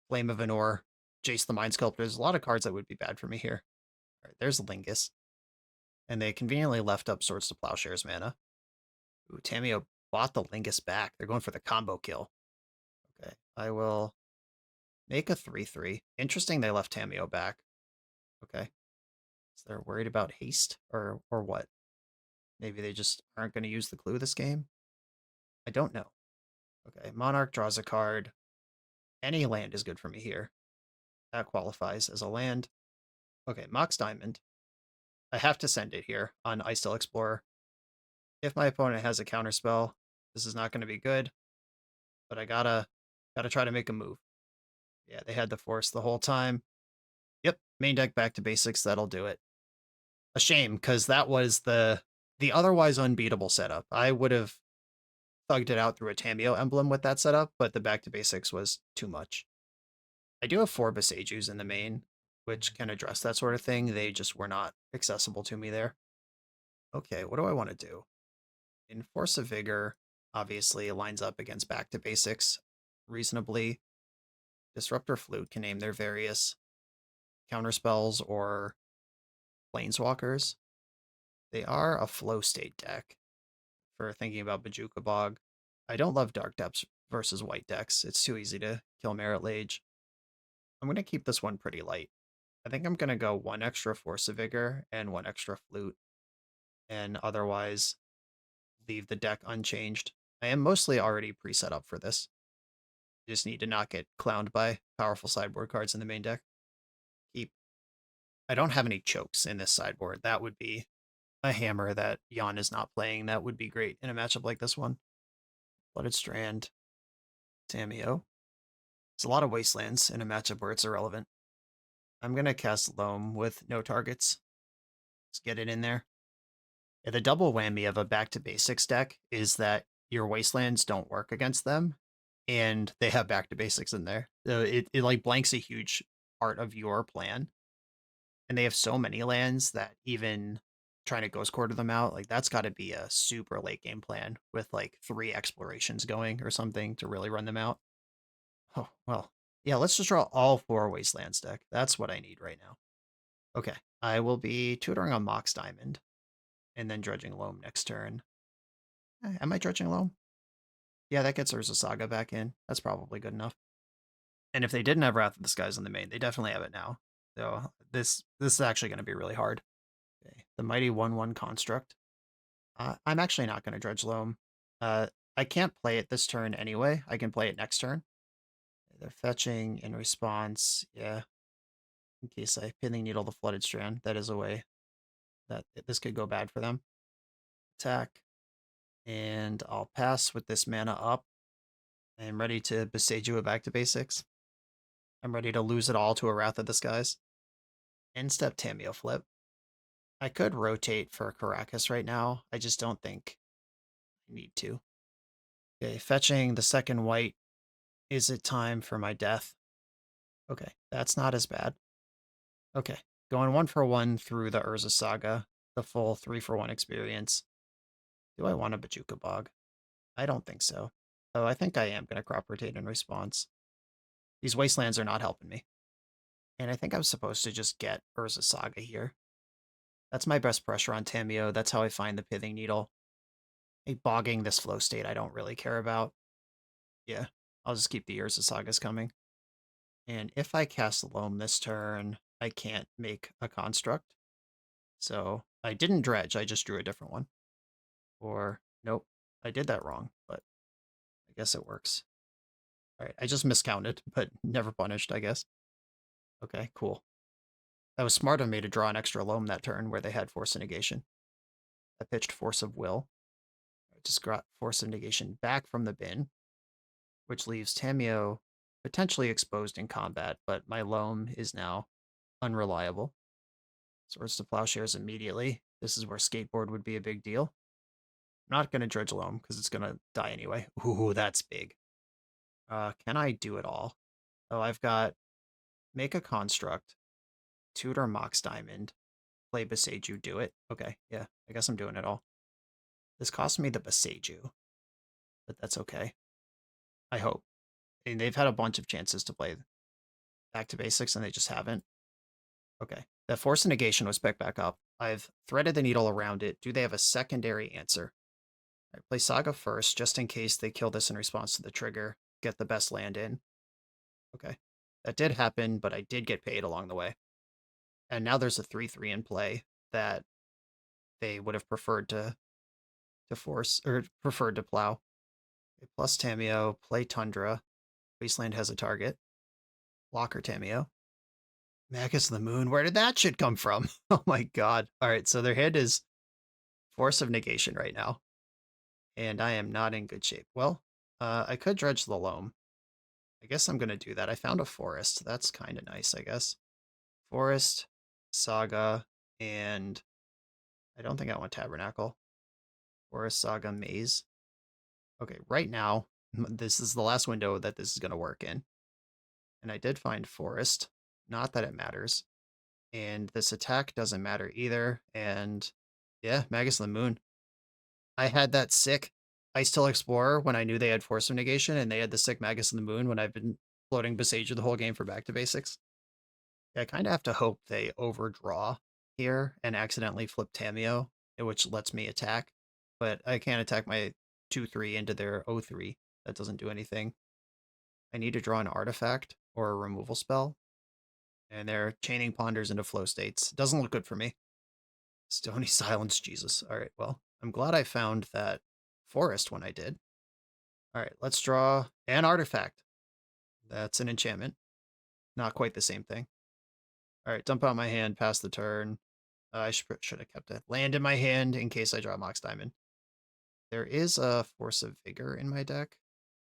[SPEAKER 1] Flame of Anor, Jace the Mind Sculptor. There's a lot of cards that would be bad for me here. All right, there's Lingus. And they conveniently left up Swords to Plowshares mana. Ooh, Tameo bought the Lingus back. They're going for the combo kill. Okay, I will make a 3/3. Interesting they left Tameo back. Okay. So they're worried about haste or what? Maybe they just aren't going to use the clue this game? I don't know. Okay, Monarch draws a card. Any land is good for me here. That qualifies as a land. Okay, Mox Diamond. I have to send it here on Icetill Explorer. If my opponent has a counterspell, this is not going to be good. but I gotta try to make a move. Yeah, they had the force the whole time. Yep, main deck back to basics. That'll do it. A shame, because that was the otherwise unbeatable setup. I would have thugged it out through a Tamio emblem with that setup, but the back to basics was too much. I do have 4 Besejus in the main, which can address that sort of thing. They just were not accessible to me there. Okay, what do I want to do? Enforce a Vigor obviously lines up against back to basics reasonably. Disruptor Flute can name their various counterspells or planeswalkers. They are a flow state deck for thinking about Bajuka Bog. I don't love Dark Depths versus white decks. It's too easy to kill Merit Lage. I'm going to keep this one pretty light. I think I'm going to go 1 extra Force of Vigor and 1 extra Flute, and otherwise leave the deck unchanged. I am mostly already pre-set up for this. Just need to not get clowned by powerful sideboard cards in the main deck. Keep. I don't have any chokes in this sideboard. That would be a hammer that Jan is not playing. That would be great in a matchup like this one. Blooded Strand, Tamio. It's a lot of Wastelands in a matchup where it's irrelevant. I'm going to cast Loam with no targets. Let's get it in there. Yeah, the double whammy of a back to basics deck is that your Wastelands don't work against them, and they have back to basics in there. So it like blanks a huge part of your plan. And they have so many lands that even trying to Ghost Quarter them out, like that's got to be a super late game plan with like 3 explorations going or something to really run them out. Oh, well, yeah, let's just draw all 4 Wastelands deck. That's what I need right now. Okay, I will be tutoring on Mox Diamond and then dredging Loam next turn. Am I dredging Loam? Yeah, that gets Urza Saga back in. That's probably good enough. And if they didn't have Wrath of the Skies in the main, they definitely have it now. So this is actually going to be really hard. Okay, the Mighty 1/1 Construct. I'm actually not going to dredge Loam. I can't play it this turn anyway. I can play it next turn. They're fetching in response. Yeah. In case I Pithing Needle the Flooded Strand. That is a way that this could go bad for them. Attack. And I'll pass with this mana up. I'm ready to Beseiju it back to basics. I'm ready to lose it all to a Wrath of the Skies. End step Tamio flip. I could rotate for Caracas right now. I just don't think I need to. Okay, fetching the second white. Is it time for my death? Okay, that's not as bad. Okay, going 1 for 1 through the Urza Saga, the full 3 for 1 experience. Do I want a Bajuka Bog? I don't think so. Oh, I think I am going to crop rotate in response. These Wastelands are not helping me. And I think I'm supposed to just get Urza Saga here. That's my best pressure on Tamio. That's how I find the Pithing Needle. Bogging this flow state I don't really care about. Yeah, I'll just keep the Urza Sagas coming. And if I cast Loam this turn, I can't make a construct. So I didn't dredge, I just drew a different one. Or, nope, I did that wrong, but I guess it works. All right, I just miscounted, but never punished, I guess. Okay, cool. That was smart of me to draw an extra Loam that turn where they had Force of Negation. I pitched Force of Will. I just got Force of Negation back from the bin, which leaves Tamio potentially exposed in combat, but my Loam is now unreliable. Swords to Plowshares immediately. This is where Skateboard would be a big deal. I'm not going to dredge Loam because it's going to die anyway. Ooh, that's big. Can I do it all? Oh, I've got make a construct, tutor Mox Diamond, play Beseiju, do it. Okay, yeah, I guess I'm doing it all. This cost me the Beseiju, but that's okay. I hope. I mean, they've had a bunch of chances to play back to basics and they just haven't. Okay, that Force of Negation was picked back up. I've threaded the needle around it. Do they have a secondary answer? I play Saga first, just in case they kill this in response to the trigger. Get the best land in. Okay. That did happen, but I did get paid along the way. And now there's a 3/3 in play that they would have preferred to force, or preferred to plow. Okay, plus Tamio, play Tundra. Wasteland has a target. Blocker Tamio. Magus of the Moon, where did that shit come from? Oh my god. Alright, so their hit is Force of Negation right now. And I am not in good shape. Well, I could dredge the loam. I guess I'm gonna do that. I found a forest. That's kind of nice, I guess. Forest, Saga, and I don't think I want Tabernacle. Forest, Saga, Maze. Okay, right now, this is the last window that this is gonna work in. And I did find Forest. Not that it matters. And this attack doesn't matter either. And yeah, Magus of the Moon. I had that sick Icetill Explorer when I knew they had Force of Negation, and they had the sick Magus of the Moon when I've been floating Besieger the whole game for Back to Basics. Yeah, I kind of have to hope they overdraw here and accidentally flip Tameo, which lets me attack. But I can't attack my 2-3 into their 0-3. That doesn't do anything. I need to draw an artifact or a removal spell. And they're chaining Ponders into flow states. Doesn't look good for me. Stony Silence, Jesus. All right, well, I'm glad I found that forest when I did. All right, let's draw an artifact. That's an enchantment. Not quite the same thing. All right, dump out my hand, pass the turn. I should have kept a land in my hand in case I draw Mox Diamond. There is a Force of Vigor in my deck.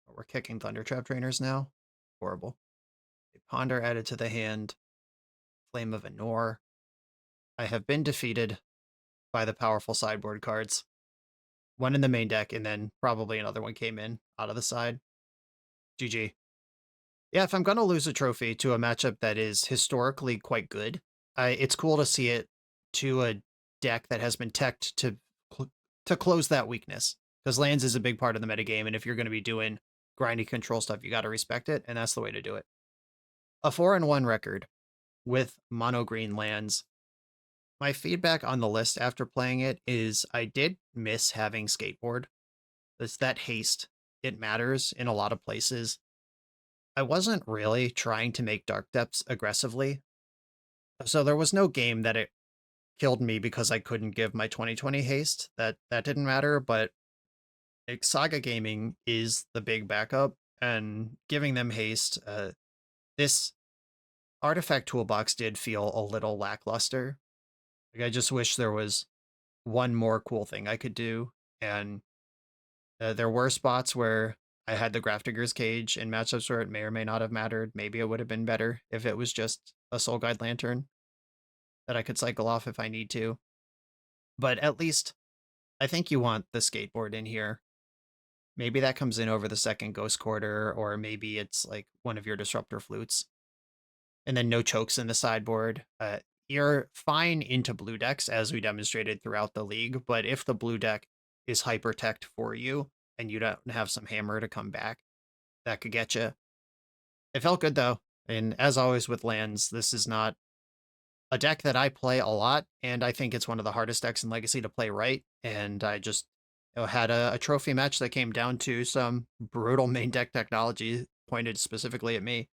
[SPEAKER 1] We're kicking Thundertrap Trainers now. Horrible. A Ponder added to the hand. Flame of Anor. I have been defeated by the powerful sideboard cards. One in the main deck, and then probably another one came in out of the side. GG. Yeah, if I'm going to lose a trophy to a matchup that is historically quite good, it's cool to see it to a deck that has been teched to close that weakness. Because lands is a big part of the metagame, and if you're going to be doing grindy control stuff, you got to respect it, and that's the way to do it. A 4-1 record with mono green lands. My feedback on the list after playing it is I did miss having skateboard. It's that haste. It matters in a lot of places. I wasn't really trying to make Dark Depths aggressively. So there was no game that it killed me because I couldn't give my 2020 haste. That didn't matter, but Saga Gaming is the big backup, and giving them haste, this artifact toolbox did feel a little lackluster. Like I just wish there was one more cool thing I could do, and there were spots where I had the Grafdigger's Cage in matchups where it may or may not have mattered. Maybe it would have been better if it was just a Soul Guide Lantern that I could cycle off if I need to. But at least I think you want the skateboard in here. Maybe that comes in over the second Ghost Quarter, or maybe it's like one of your Disruptor Flutes. And then no chokes in the sideboard. You're fine into blue decks, as we demonstrated throughout the league, but if the blue deck is hyper-teched for you, and you don't have some hammer to come back, that could get you. It felt good, though, and as always with lands, this is not a deck that I play a lot, and I think it's one of the hardest decks in Legacy to play right, and I just had a trophy match that came down to some brutal main deck technology pointed specifically at me.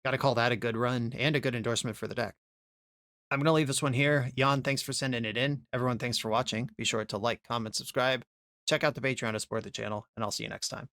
[SPEAKER 1] Gotta call that a good run, and a good endorsement for the deck. I'm going to leave this one here. Jan, thanks for sending it in. Everyone, thanks for watching. Be sure to like, comment, subscribe. Check out the Patreon to support the channel, and I'll see you next time.